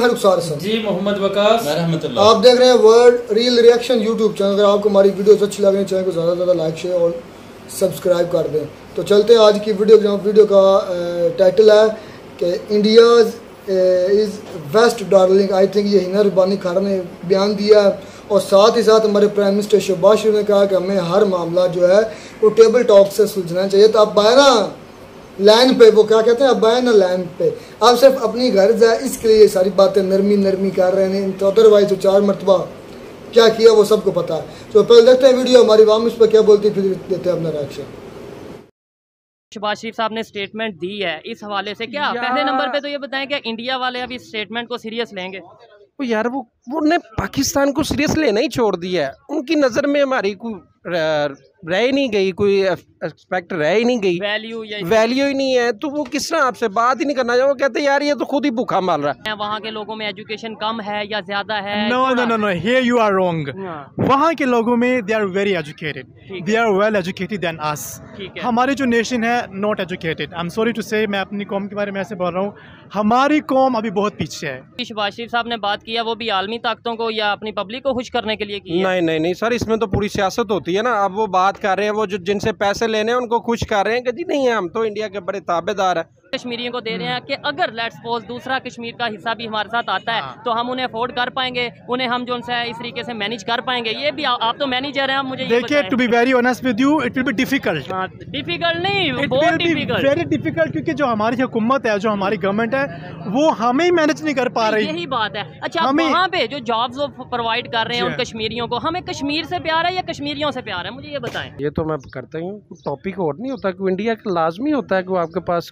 मैं रुखसार हसन जी, मोहम्मद वकास, आप देख रहे हैं world real reaction YouTube channel. अगर आपको हमारी वीडियोस अच्छी लग रही है चैनल को ज़्यादा से ज़्यादा लाइक शेयर और सब्सक्राइब कर दें। तो चलते हैं आज की वीडियो का टाइटल है कि India's is west darling. I think ये हिना रब्बानी खान ने बयान दिया है और साथ ही साथ हमारे प्राइम मिनिस्टर शहबाज शरीफ ने कहा कि हमें हर मामला जो है वो टेबल टॉक से सुलझना चाहिए। तो अब आए ना लाइन पे, वो क्या कहते हैं, अब आए ना लाइन पे, आप सिर्फ अपनी घर जाए, इसके लिए सारी बातें नरमी कर रहे हैं। तो अदरवाइज तो 4 मरतबा क्या किया वो सबको पता है। तो पहले देखते हैं वीडियो हमारी वाम इस पर क्या बोलती है, फिर देते हैं अपना रिएक्शन। शहबाज शरीफ साहब ने स्टेटमेंट दी है, इस हवाले से क्या पहले नंबर पे तो ये बताएं कि इंडिया वाले अभी स्टेटमेंट को सीरियस लेंगे? तो यार वो ने पाकिस्तान को सीरियस लेना ही छोड़ दिया है। उनकी नज़र में हमारी कोई रह ही नहीं गई, कोई एक्सपेक्ट रह ही नहीं गई, वैल्यू ही नहीं है। तो वो किस तरह आपसे बात ही नहीं करना चाहिए। वो कहते हैं यार ये तो खुद ही भूखा मार रहा है। वहाँ के लोगों में एजुकेशन कम है या ज्यादा है? No, here you are wrong. वहाँ के लोगों में they are very educated, they are well educated than us. हमारी जो नेशन है not educated. I am sorry to say, मैं अपनी कौम के बारे में ऐसे बोल रहा हूँ, हमारी कौम अभी बहुत पीछे है। शहबाज शरीफ साहब ने बात किया, वो भी आलमी ताकतों को या अपनी पब्लिक को खुश करने के लिए की? नहीं सर, इसमें तो पूरी सियासत होती है ना। अब वो बात कर रहे हैं, वो जो जिनसे पैसे लेने हैं उनको खुश कर रहे हैं कि जी नहीं है, हम तो इंडिया के बड़े ताबेदार हैं। कश्मीरियों को दे रहे हैं कि अगर लेट्स सपोज दूसरा कश्मीर का हिस्सा भी हमारे साथ आता है तो हम उन्हें अफोर्ड कर पाएंगे, उन्हें हम जो है इस तरीके से मैनेज कर पाएंगे। ये भी आप तो मैनेजर हैं, आप मुझे देखिए, to be very honest with you, it will be difficult. Difficult नहीं, बहुत डिफिकल्ट, वेरी डिफिकल्ट, क्योंकि जो हमारी हुकूमत है, जो हमारी गवर्नमेंट है, वो हमें ही मैनेज नहीं कर पा रही। यही बात है। अच्छा, वहाँ पे जो जॉब्स वो प्रोवाइड कर रहे हैं उन कश्मीरियों को, हमें कश्मीर से प्यार है या कश्मीरियों से प्यार है, मुझे ये बताएं। ये तो मैं करता ही हूँ। टॉपिक और नहीं होता कि इंडिया का लाजमी होता है कि आपके पास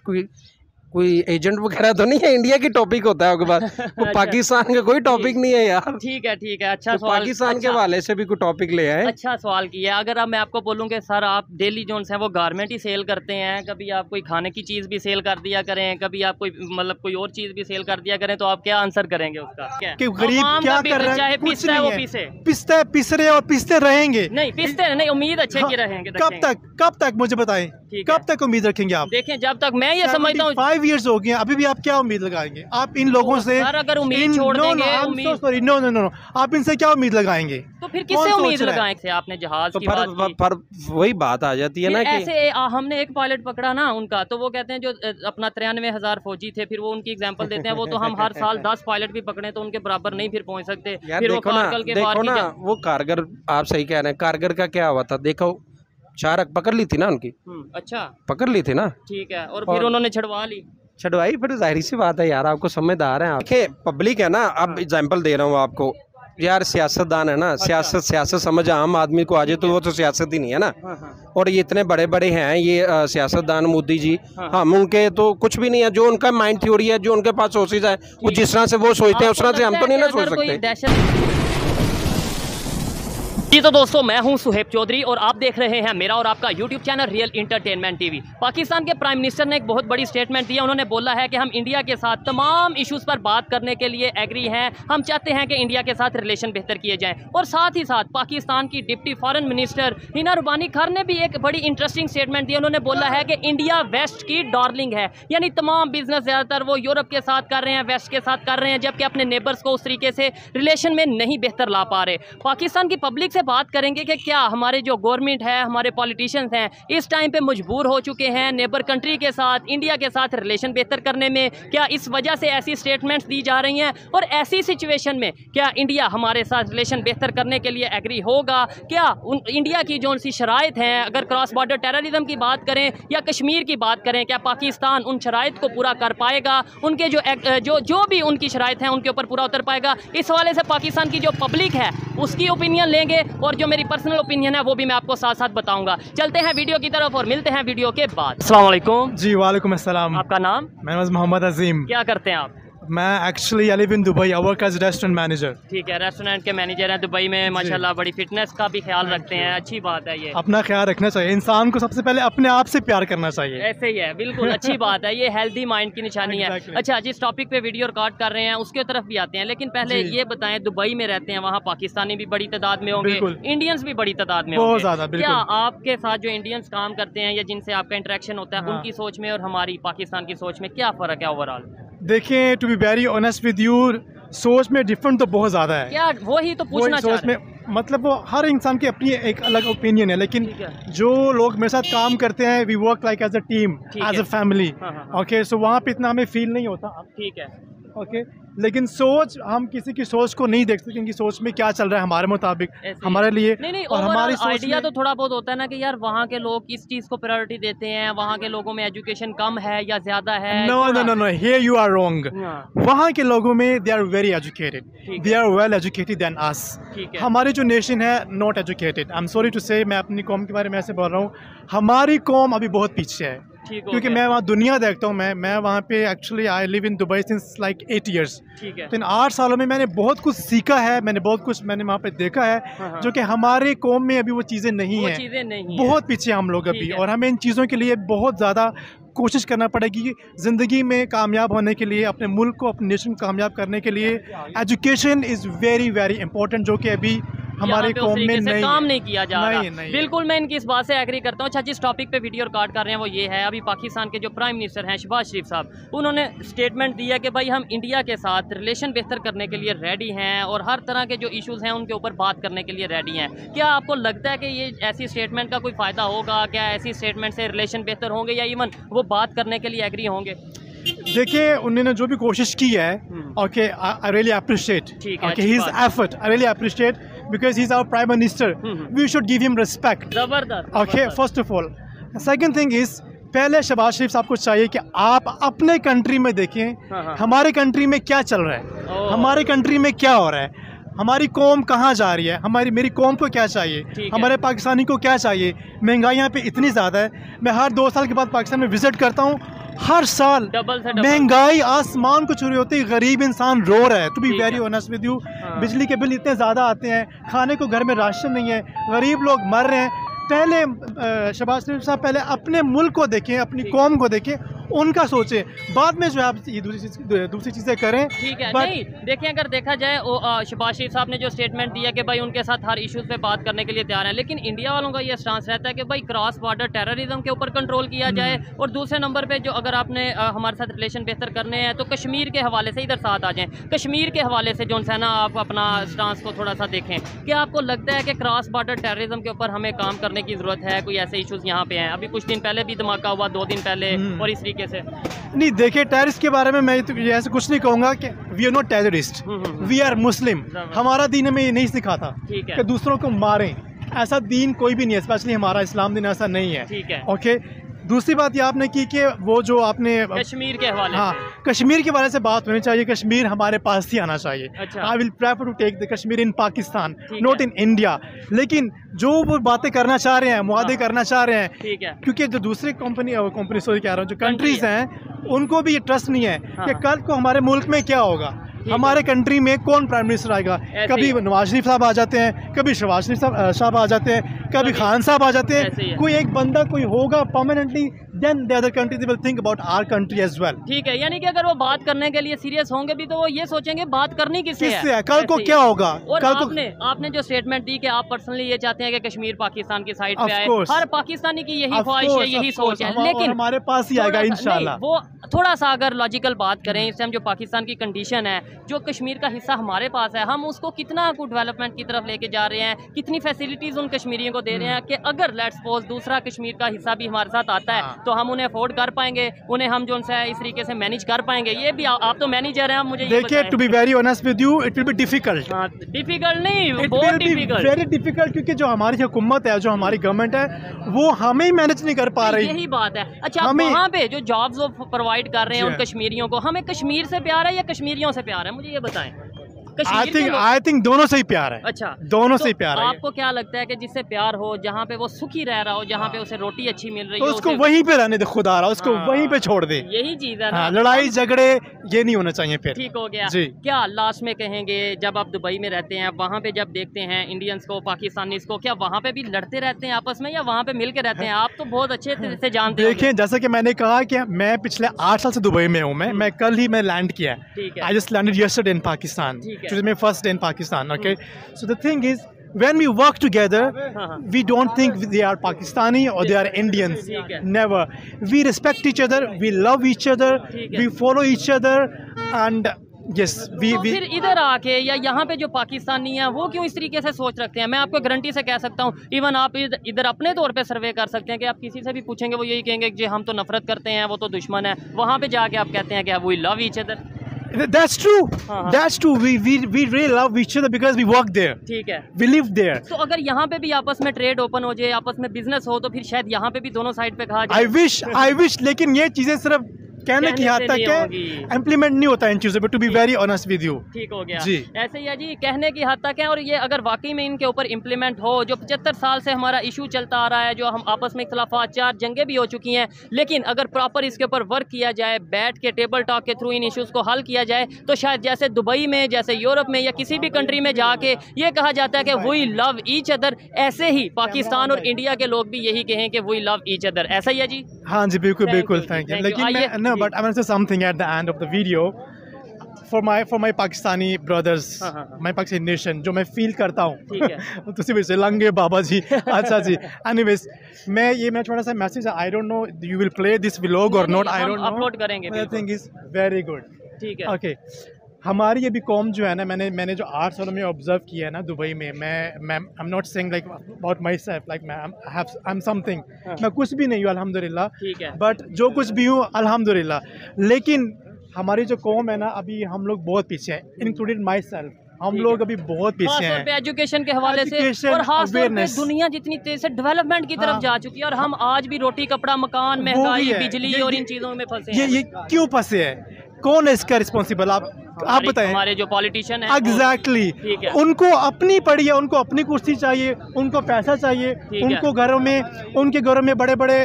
कोई एजेंट वगैरह तो नहीं है, इंडिया की टॉपिक होता है आपके पास। वो पाकिस्तान का कोई टॉपिक नहीं है यार। ठीक है। अच्छा, तो पाकिस्तान के हवाले से भी कोई टॉपिक ले आए। अच्छा सवाल किया। अगर अब मैं आपको बोलूँ कि सर आप डेली जोन्स हैं वो गारमेंट ही सेल करते हैं, कभी आप कोई खाने की चीज़ भी सेल कर दिया करें, कभी आप कोई मतलब कोई और चीज़ भी सेल कर दिया करें, तो आप क्या आंसर करेंगे उसका? कि गरीब क्या कर रहे हैं? पिसता है वो पिस रहे और पिसते रहेंगे। नहीं पिसते नहीं, उम्मीद अच्छे की रहेंगे। कब तक मुझे बताएं, कब तक उम्मीद रखेंगे आप? देखें, जब तक मैं ये समझता हूँ 5 इयर्स हो गए, अभी भी आप क्या उम्मीद लगाएंगे? आप इन लोगों से अगर उम्मीद छोड़ देंगे, नो, आप इनसे क्या उम्मीद लगाएंगे? तो फिर किससे उम्मीद लगाएंगे? आपने जहाज की बात की, पर वही बात आ जाती है ना कि ऐसे हमने एक पायलट पकड़ा ना उनका, तो वो कहते हैं जो अपना 93,000 फौजी थे, फिर वो उनकी एग्जांपल देते हैं, वो तो हम हर साल 10 पायलट भी पकड़े तो उनके बराबर नहीं फिर पहुंच सकते। फिर वो कारगिल के वो कारगिल, आप सही कह रहे हैं। कारगिल का क्या हुआ था देखो, शारक पकड़ ली थी ना उनकी। अच्छा, पकड़ ली थी ना, ठीक है, और फिर उन्होंने छड़वाई। फिर जाहिर सी बात है यार, आपको समझदार हैं आप। देखिए पब्लिक है ना, अब एग्जांपल दे रहा हूँ आपको यार, सियासतदान है ना, सियासत समझ आम आदमी को आ जाए तो वो तो सियासत ही नहीं है ना। और ये इतने बड़े बड़े हैं ये सियासतदान, मोदी जी, हम उनके तो कुछ भी नहीं है। जो उनका माइंड थ्योरी है, जो उनके पास सोर्सेज है, वो जिस तरह से वो सोचते हैं उस तरह से हम तो नहीं ना सोच सकते। जी तो दोस्तों, मैं हूं सुहेब चौधरी और आप देख रहे हैं मेरा और आपका YouTube channel real entertainment TV. Pakistan के प्राइम मिनिस्टर ने एक बहुत बड़ी स्टेटमेंट दिया। उन्होंने बोला है कि हम इंडिया के साथ तमाम इश्यूज़ पर बात करने के लिए एग्री हैं, हम चाहते हैं कि इंडिया के साथ रिलेशन बेहतर किए जाएं। और साथ ही साथ पाकिस्तान की deputy foreign minister Hina Rabbani Khan ने भी एक बड़ी इंटरेस्टिंग स्टेटमेंट दी। उन्होंने बोला है कि इंडिया वेस्ट की डार्लिंग है, यानी तमाम बिजनेस ज़्यादातर वो यूरोप के साथ कर रहे हैं, वेस्ट के साथ कर रहे हैं, जबकि अपने नेबर्स को उस तरीके से रिलेशन में नहीं बेहतर ला पा रहे। पाकिस्तान की पब्लिक से बात करेंगे कि क्या हमारे जो गवर्नमेंट है, हमारे पॉलिटिशियंस हैं, इस टाइम पे मजबूर हो चुके हैं नेबर कंट्री के साथ, इंडिया के साथ रिलेशन बेहतर करने में? क्या इस वजह से ऐसी स्टेटमेंट्स दी जा रही हैं? और ऐसी सिचुएशन में क्या इंडिया हमारे साथ रिलेशन बेहतर करने के लिए एग्री होगा? क्या इंडिया की जो सी शराइत हैं, अगर क्रॉस बॉर्डर टेररिज्म की बात करें या कश्मीर की बात करें, क्या पाकिस्तान उन शराइत को पूरा कर पाएगा? उनके जो भी उनकी शराइत हैं उनके ऊपर पूरा उतर पाएगा? इस हवाले से पाकिस्तान की जो पब्लिक है उसकी ओपिनियन लेंगे और जो मेरी पर्सनल ओपिनियन है वो भी मैं आपको साथ साथ बताऊंगा। चलते हैं वीडियो की तरफ और मिलते हैं वीडियो के बाद। अस्सलाम वालेकुम। जी वालेकुम अस्सलाम। आपका नाम? मेरा नाम मोहम्मद अजीम। क्या करते हैं आप? मैं actually I live in Dubai, I work as restaurant manager. ठीक है, रेस्टोरेंट के मैनेजर हैं दुबई में, माशाल्लाह बड़ी फिटनेस का भी ख्याल रखते हैं, अच्छी बात है ये। अपना ख्याल रखना चाहिए, इंसान को सबसे पहले अपने आप से प्यार करना चाहिए। ऐसे ही है, बिल्कुल अच्छी बात है, ये हेल्दी माइंड की निशानी है। अच्छा, जिस टॉपिक पे वीडियो रिकॉर्ड कर रहे हैं उसके तरफ भी आते हैं, लेकिन पहले ये बताएं, दुबई में रहते हैं, वहाँ पाकिस्तानी भी बड़ी तादाद में होंगे, इंडियंस भी बड़ी तादाद में बहुत ज्यादा। क्या आपके साथ जो इंडियंस काम करते हैं या जिनसे आपका इंटरेक्शन होता है, उनकी सोच में और हमारी पाकिस्तान की सोच में क्या फ़र्क है ओवरऑल? देखिए, to be very honest with you, सोच में डिफरेंट तो बहुत ज़्यादा है। क्या वही तो पूछना चाह सोच में मतलब वो हर इंसान की अपनी एक अलग ओपिनियन है, लेकिन जो लोग मेरे साथ काम करते हैं we work like as a team, as a family. Okay, so वहाँ पे इतना हमें फील नहीं होता। ठीक है, ओके, लेकिन सोच हम किसी की सोच को नहीं देख सकते कि सोच में क्या चल रहा है हमारे मुताबिक हमारे लिए। नहीं, और हमारी आइडिया तो थोड़ा बहुत होता है ना कि यार वहाँ के लोग किस चीज़ को प्रायोरिटी देते हैं, वहाँ के लोगों में एजुकेशन कम है या ज़्यादा है। No, here you are wrong. वहाँ के लोगों में they are very educated, they are well educated than us. हमारी जो नेशन है not educated. I am sorry to say, मैं अपनी कौम के बारे में ऐसे बोल रहा हूँ, हमारी कौम अभी बहुत पीछे है। क्योंकि मैं वहाँ दुनिया देखता हूँ, मैं वहाँ पे actually I live in Dubai since like 8 years। तो इन 8 सालों में मैंने बहुत कुछ सीखा है, मैंने बहुत कुछ मैंने वहाँ पे देखा है जो कि हमारे कौम में अभी वो चीज़ें नहीं हैं। बहुत पीछे हम लोग अभी, और हमें इन चीज़ों के लिए बहुत ज़्यादा कोशिश करना पड़ेगी ज़िंदगी में कामयाब होने के लिए, अपने मुल्क को, अपने नेशन को कामयाब करने के लिए। Education is very very important, जो कि अभी हमारे कौम में नहीं काम नहीं किया जा रहा। नहीं। बिल्कुल मैं इनकी इस बात से एग्री करता हूँ। अच्छा, जिस टॉपिक पे वीडियो रिकॉर्ड कर रहे हैं वो ये है, अभी पाकिस्तान के जो प्राइम मिनिस्टर हैं शहबाज शरीफ साहब, उन्होंने स्टेटमेंट दिया कि भाई हम इंडिया के साथ रिलेशन बेहतर करने के लिए रेडी हैं और हर तरह के जो इश्यूज़ हैं उनके ऊपर बात करने के लिए रेडी हैं। क्या आपको लगता है कि ये ऐसी स्टेटमेंट का कोई फ़ायदा होगा? क्या ऐसी स्टेटमेंट से रिलेशन बेहतर होंगे या इवन वो बात करने के लिए एग्री होंगे? देखिए, उन्होंने जो भी कोशिश की है, okay, I really appreciate his effort, I really appreciate because he's our prime minister. We should give him respect. जबरदस्त। Okay, first of all. Second thing is, पहले शहबाज शरीफ साहब को चाहिए कि आप अपने कंट्री में देखें हमारे कंट्री में क्या चल रहा है, हमारे कंट्री में क्या हो रहा है, हमारी कौम कहाँ जा रही है, मेरी कौम को क्या चाहिए, हमारे पाकिस्तानी को क्या चाहिए। महंगाई यहाँ पे इतनी ज़्यादा है, मैं हर 2 साल के बाद पाकिस्तान में विज़िट करता हूँ, हर साल महंगाई आसमान को छू रही होती है, गरीब इंसान रो रहा है। To be very honest with you, बिजली के बिल इतने ज़्यादा आते हैं, खाने को घर में राशन नहीं है, गरीब लोग मर रहे हैं। पहले शहबाज शरीफ साहब पहले अपने मुल्क को देखें, अपनी कौम को देखें, उनका सोचें, बाद में जो है आप ये दूसरी चीज़ें करें। ठीक है, नहीं देखें, अगर देखा जाए शहबाज शरीफ साहब ने जो स्टेटमेंट दिया कि भाई उनके साथ हर इश्यूज़ पे बात करने के लिए तैयार हैं, लेकिन इंडिया वालों का ये स्टांस रहता है कि भाई क्रॉस बॉर्डर टेररिज्म के ऊपर कंट्रोल किया जाए, और दूसरे नंबर पे जो अगर आपने हमारे साथ रिलेशन बेहतर करने हैं तो कश्मीर के हवाले से इधर साथ आ जाएँ। कश्मीर के हवाले से जो है ना, आप अपना स्टांस को थोड़ा सा देखें। क्या आपको लगता है कि क्रॉस बॉर्डर टेररिज्म के ऊपर हमें काम करने की ज़रूरत है? कोई ऐसे इश्यूज़ यहाँ पे हैं? अभी कुछ दिन पहले भी धमाका हुआ, 2 दिन पहले, और इस तरीके से। नहीं, देखिए, टेररिस्ट के बारे में मैं तो ऐसे कुछ नहीं कहूँगा कि we are not terrorist, we are Muslim. हमारा दीन हमें ये नहीं सिखाता कि दूसरों को मारें, ऐसा दीन कोई भी नहीं है, स्पेशली हमारा इस्लाम दीन ऐसा नहीं है। ठीक है, ओके। दूसरी बात ये आपने की कि वो जो आपने कश्मीर के हवाले, हाँ, कश्मीर के बारे से बात होनी चाहिए, कश्मीर हमारे पास ही आना चाहिए। I will prefer to take the Kashmir in Pakistan, not in India. लेकिन जो वो बातें करना चाह रहे हैं, मुआदे करना चाह रहे हैं, ठीक है, क्योंकि जो दूसरे कंपनी सॉरी कह रहा हूँ, जो कंट्रीज हैं उनको भी ये ट्रस्ट नहीं है कि कल को हमारे मुल्क में क्या होगा, हमारे कंट्री में कौन प्राइम मिनिस्टर आएगा। कभी नवाज शरीफ साहब आ जाते हैं, कभी शहबाज शरीफ साहब आ जाते हैं, कभी खान साहब आ जाते हैं, कोई एक बंदा कोई होगा permanently, then the other country will think about our country as well. ठीक है, यानी कि अगर वो बात करने के लिए सीरियस होंगे भी तो वो ये सोचेंगे बात करनी किससे है, कल को क्या होगा। और आपने जो स्टेटमेंट दी कि आप पर्सनली ये चाहते हैं कि कश्मीर पाकिस्तान की साइड पे आए, हर पाकिस्तानी की यही ख्वाहिश है, यही सोच है, लेकिन हमारे पास ही आएगा इंशाल्लाह। वो थोड़ा सा अगर लॉजिकल बात करें, इस टाइम जो पाकिस्तान की कंडीशन है, जो कश्मीर का हिस्सा हमारे पास है, हम उसको कितना कुछ डेवलपमेंट की तरफ लेके जा रहे हैं, कितनी फैसिलिटीज उन कश्मीरियों को दे रहे हैं कि अगर लेट्स सपोज दूसरा कश्मीर का हिस्सा भी हमारे साथ आता है तो हम उन्हें अफोर्ड कर पाएंगे, उन्हें हम जो है इस तरीके से मैनेज कर पाएंगे। ये भी आप तो मैनेजर हैं, मुझे देखिए, to be very honest with you, it will be difficult. Difficult नहीं, बहुत डिफिकल्ट, वेरी डिफिकल्ट, क्योंकि जो हमारी हुकूमत है, जो हमारी गवर्नमेंट है, वो हमें मैनेज नहीं कर पा रही। यही बात है। अच्छा, वहाँ पे जो जॉब्स प्रोवाइड कर रहे हैं उन कश्मीरियों को, हमें कश्मीर से प्यार है या कश्मीरियों से प्यार है, मुझे ये बताएं। आई थिंक दोनों से ही प्यार है। अच्छा, दोनों से ही प्यार है। आपको क्या लगता है कि जिससे प्यार हो, जहाँ पे वो सुखी रह रहा हो, जहाँ पे उसे रोटी अच्छी मिल रही हो, उसको वहीं पे रहने दे, खुदा रहा उसको वहीं पे छोड़ दे। यही चीज है ना, लड़ाई झगड़े ये नहीं होना चाहिए फिर। ठीक हो गया जी। क्या लास्ट में कहेंगे, जब आप दुबई में रहते हैं, वहाँ पे जब देखते हैं इंडियंस को, पाकिस्तानीज को, क्या वहाँ पे भी लड़ते रहते हैं आपस में या वहाँ पे मिल के रहते हैं? आप तो बहुत अच्छे से जानते हैं। देखिए, जैसा कि मैंने कहा कि मैं पिछले 8 साल से दुबई में हूँ, मैं कल ही मैं लैंड किया है। I just landed yesterday in Pakistan, my first day in Pakistan, okay? So the thing is, when we work together, we don't think they are Pakistani or they are Indians. Never. We respect each other, we love each other, we follow each other, and Yes, तो फिर इधर आके या यहाँ पे जो पाकिस्तानी है वो क्यों इस तरीके से सोच रखते हैं? मैं आपको गारंटी से कह सकता हूँ, इवन आप इधर अपने तौर पे सर्वे कर सकते हैं कि आप किसी से भी पूछेंगे वो यही कहेंगे कि हम तो नफरत करते हैं, वो तो दुश्मन है। वहाँ पे जाके आप कहते हैं कि we love each other. That's true. That's true. We really love each other because we work there. ठीक है, We live there. तो अगर यहाँ पे भी आपस में ट्रेड ओपन हो जाए, आपस में बिजनेस हो, तो फिर शायद यहाँ पे भी दोनों साइड पे कहा जाए। I wish, लेकिन ये चीजें सिर्फ कहने की हद तक है, इम्प्लीमेंट नहीं होता इन चीज़ों पे, to be very honest with you. ठीक हो गया जी, ऐसे ही है जी, कहने की हद तक है। और ये अगर वाकई में इनके ऊपर इम्प्लीमेंट हो, जो 75 साल से हमारा इशू चलता आ रहा है, जो हम आपस में इख्तलाफात, 4 जंगें भी हो चुकी हैं, लेकिन अगर प्रॉपर इसके ऊपर वर्क किया जाए, बैठ के टेबल टॉक के थ्रू इन इशूज़ को हल किया जाए, तो शायद जैसे दुबई में, जैसे यूरोप में या किसी भी कंट्री में जाके ये कहा जाता है कि वी लव ईच अदर, ऐसे ही पाकिस्तान और इंडिया के लोग भी यही कहें कि वी लव ईच अदर। ऐसा ही है जी? हाँ जी, बिल्कुल बिल्कुल, थैंक यू। लेकिन no, but I want to say something at the end of the video for my Pakistani brothers, my Pakistani nation, जो मैं फील करता हूँ। ठीक है। तुसी भी से लंगे बाबा जी। अच्छा जी, anyways, मैं छोटा सा message, I don't know you will play this vlog or not, I don't know, upload करेंगे। I think is very good। ठीक है, ओके। हमारी ये भी कौम जो है ना, मैंने जो 8 सालों में ऑब्जर्व किया है ना दुबई में, मैं I am not saying like about my self, like I am something, मैं कुछ भी नहीं हूँ अल्हम्दुलिल्लाह, ठीक है, बट जो कुछ भी हूँ अल्हम्दुलिल्लाह, लेकिन हमारी जो कौम है ना, अभी हम लोग बहुत पीछे हैं, इंक्लूडेड माई सेल्फ, हम लोग अभी बहुत पीछे हैं एजुकेशन के हवाले से, और खास तौर पे दुनिया जितनी तेज से डेवलपमेंट की तरफ जा चुकी है, और हम आज भी रोटी कपड़ा मकान, महंगाई, बिजली और इन चीजों में फंसे हैं। ये क्यों फंसे हैं? कौन है इसका रिस्पॉन्सिबल? आप बताएं। हमारे जो पॉलिटिशियन है, एग्जैक्टली, उनको अपनी पड़ी है, उनको अपनी कुर्सी चाहिए, उनको पैसा चाहिए, उनको घरों में, उनके घरों में बड़े बड़े,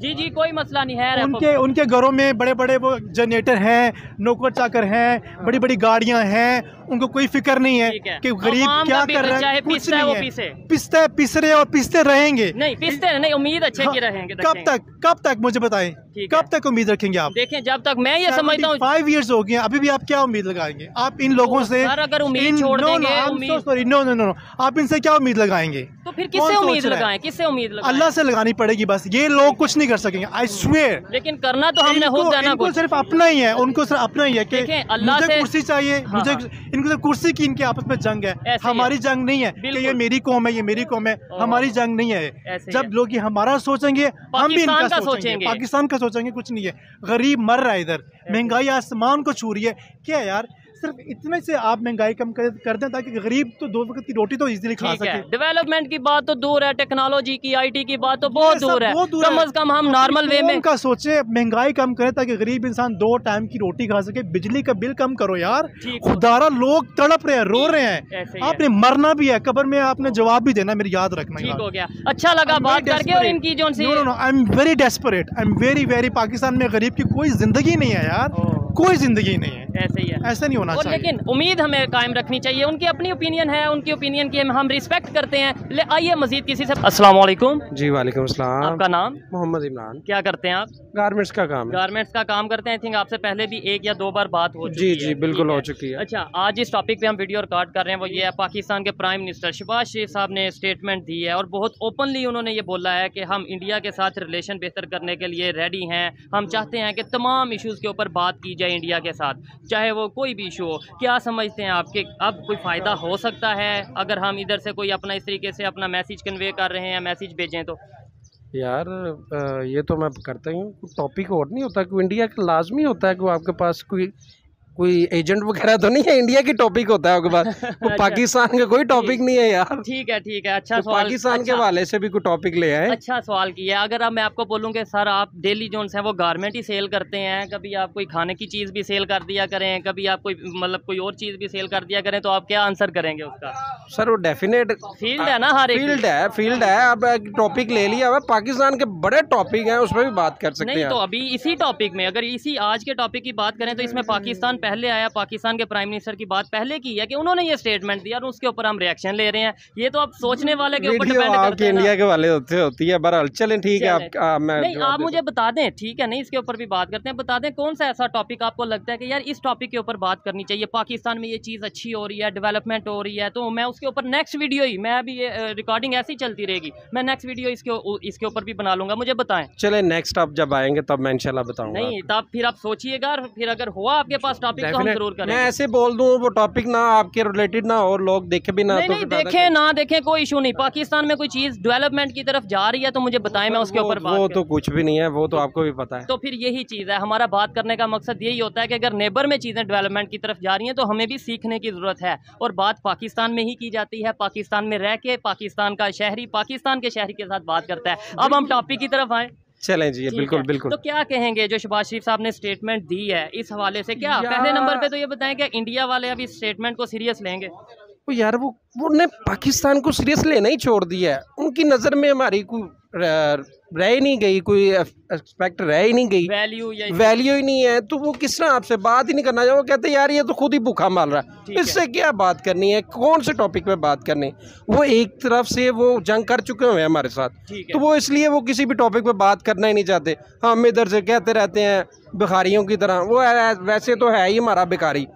जी कोई मसला नहीं है, उनके घरों में बड़े बड़े वो जनरेटर हैं, नौकर चाकर हैं, बड़ी बड़ी गाड़ियां हैं, उनको कोई फिक्र नहीं है कि गरीब क्या कर रहा है, कुछ नहीं है, पिस रहे और पिसते रहेंगे, नहीं पिसते नहीं, उम्मीद अच्छे की रहेंगे। कब तक मुझे बताएं, कब तक उम्मीद रखेंगे आप? देखें, जब तक मैं ये समझता हूँ 5 years हो गए, अभी भी आप क्या उम्मीद लगाएंगे? आप इन लोगों से अगर उम्मीद छोड़ देंगे, सॉरी, नो, आप इनसे क्या उम्मीद लगाएंगे? तो फिर किससे उम्मीद लगाएं? किससे उम्मीद लगाएं? अल्लाह से लगानी पड़ेगी बस, ये लोग कुछ नहीं कर सकेंगे, आई स्वेयर। लेकिन करना तो हमने खुद है ना, इनको सिर्फ अपना ही है, उनको सिर्फ अपना ही है कि मुझे कुर्सी चाहिए, मुझे इनको सिर्फ कुर्सी की, इनके आपस में जंग है, हमारी जंग नहीं है कि ये मेरी कौम है, ये मेरी कौम है, हमारी जंग नहीं है। जब लोग ये हमारा सोचेंगे, हम भी इनका सोचेंगे, पाकिस्तान का सोचेंगे, कुछ नहीं है। गरीब मर रहा है इधर, महंगाई आसमान को छू रही है, क्या यार? सिर्फ इतने से आप महंगाई कम कर दें ताकि गरीब तो 2 वक्त की रोटी तो इजीली खा सके। डेवलपमेंट की बात तो दूर है, टेक्नोलॉजी की, आईटी की बात तो बहुत दूर है, कम से कम हम नॉर्मल वे में का सोचे, महंगाई कम करें ताकि गरीब इंसान 2 टाइम की रोटी खा सके। बिजली का बिल कम करो यार, खुदारा लोग तड़प रहे हैं, रो रहे हैं, आपने मरना भी है, कब्र में आपने जवाब भी देना, मेरी याद रखना। ठीक हो गया, अच्छा लगा बात करके। और इनकी जो I am very desperate, I am very, Pakistan में गरीब की कोई जिंदगी नहीं है यार, कोई जिंदगी नहीं है, ऐसे ही है, ऐसा नहीं होना चाहिए। लेकिन उम्मीद हमें कायम रखनी चाहिए, उनकी अपनी ओपिनियन है, उनकी ओपिनियन की हम रिस्पेक्ट करते हैं। आइए मजीद किसी से। अस्सलाम वालेकुम। जी वालेकुम अस्सलाम। आपका नाम? मोहम्मद इमरान। क्या करते हैं आप? गारमेंट्स का काम। गारमेंट्स का काम करते हैं। आई थिंक आपसे पहले भी 1 या 2 बार बात हो चुकी है। जी बिल्कुल हो चुकी है। अच्छा, आज इस टॉपिक पे हम वीडियो रिकॉर्ड कर रहे हैं, वो ये है, पाकिस्तान के प्राइम मिनिस्टर शहबाज शरीफ साहब ने स्टेटमेंट दी है और बहुत ओपनली उन्होंने ये बोला है कि हम इंडिया के साथ रिलेशन बेहतर करने के लिए रेडी हैं। हम चाहते हैं कि तमाम इशूज़ के ऊपर बात की जाए इंडिया के साथ, चाहे वो कोई भी इशू हो। क्या समझते हैं आप कि अब कोई फ़ायदा हो सकता है अगर हम इधर से कोई अपना इस तरीके से अपना मैसेज कन्वे कर रहे हैं, मैसेज भेजें तो? यार ये तो मैं करता ही हूँ, टॉपिक और नहीं होता कि इंडिया का लाजमी होता है कि आपके पास कोई एजेंट वगैरह तो नहीं है, इंडिया की टॉपिक होता है आपके पास। वो पाकिस्तान का कोई टॉपिक नहीं है यार। ठीक है अच्छा तो सवाल, पाकिस्तान के हवाले से भी कोई टॉपिक ले आए। अच्छा सवाल किया। अगर अब मैं आपको बोलूँ कि सर आप डेली जोन्स हैं वो गारमेंट ही सेल करते हैं, कभी आप कोई खाने की चीज़ भी सेल कर दिया करें, कभी आप कोई मतलब कोई और चीज़ भी सेल कर दिया करें, तो आप क्या आंसर करेंगे उसका? सर वो डेफिनेट फील्ड है ना, हर एक फील्ड है। अब टॉपिक ले लिया, पाकिस्तान के बड़े टॉपिक हैं, उस पर भी बात कर सकते हैं। तो अभी इसी टॉपिक में, अगर इसी आज के टॉपिक की बात करें तो इसमें पाकिस्तान पहले आया। पाकिस्तान के प्राइम मिनिस्टर की बात पहले की है कि उन्होंने ये स्टेटमेंट दिया और उसके ऊपर हम रिएक्शन ले रहे हैं। ये तो आप सोचने वाले के ऊपर डिपेंड करता है। इंडिया के वाले होती है, बहरहाल चलें ठीक है। नहीं आप मुझे बता दें, ठीक है, नहीं इसके ऊपर भी बात करते हैं। बता दें कौन सा ऐसा टॉपिक आपको लगता है कि यार इस टॉपिक के ऊपर बात करनी चाहिए, पाकिस्तान में ये चीज़ अच्छी हो रही है, डेवलपमेंट हो रही है, तो मैं उसके ऊपर नेक्स्ट वीडियो ही, मैं अभी ये रिकॉर्डिंग ऐसी चलती रहेगी, मैं नेक्स्ट वीडियो इसके ऊपर भी बना लूंगा। मुझे बताएं। चले नेक्स्ट आप जब आएंगे तब मैं इंशाल्लाह बताऊंगा। नहीं तब फिर आप सोचिएगा, फिर अगर हुआ आपके पास टॉपिक तो हम जरूर करेंगे। मैं ऐसे बोल दूं वो टॉपिक ना आपके रिलेटेड ना और लोग देखे भी ना, नहीं, तो नहीं देखें ना देखें कोई इशू नहीं। पाकिस्तान में कोई चीज़ डेवलपमेंट की तरफ जा रही है तो मुझे बताएं, मैं उसके ऊपर बात वो तो कुछ भी नहीं है, वो तो आपको भी पता है। तो फिर यही चीज़ है, हमारा बात करने का मकसद यही होता है कि अगर नेबर में चीज़ें डेवलपमेंट की तरफ जा रही हैं तो हमें भी सीखने की ज़रूरत है। और बात पाकिस्तान में ही की जाती है, पाकिस्तान में रह के पाकिस्तान का शहरी पाकिस्तान के शहरी के साथ बात करता है। अब हम टॉपिक की तरफ आए। चलें जी, बिल्कुल बिल्कुल। तो क्या कहेंगे जो शहबाज शरीफ साहब ने स्टेटमेंट दी है इस हवाले से? क्या पहले नंबर पे तो ये बताएं कि इंडिया वाले अभी स्टेटमेंट को सीरियस लेंगे? तो यार वो ने पाकिस्तान को सीरियस लेना ही छोड़ दिया है। उनकी नज़र में हमारी कोई रह ही नहीं गई, कोई एक्सपेक्ट रह ही नहीं गई, वैल्यू ही नहीं है। तो वो किस तरह आपसे बात ही नहीं करना चाहिए। वो कहते हैं यार ये तो खुद ही भूखा मार रहा है, इससे क्या बात करनी है, कौन से टॉपिक पे बात करनी। वो एक तरफ से वो जंग कर चुके हुए हैं हमारे साथ, तो वो इसलिए वो किसी भी टॉपिक पे बात करना ही नहीं चाहते। हम इधर से कहते रहते हैं भिखारियों की तरह, वो वैसे तो है ही हमारा भिखारी,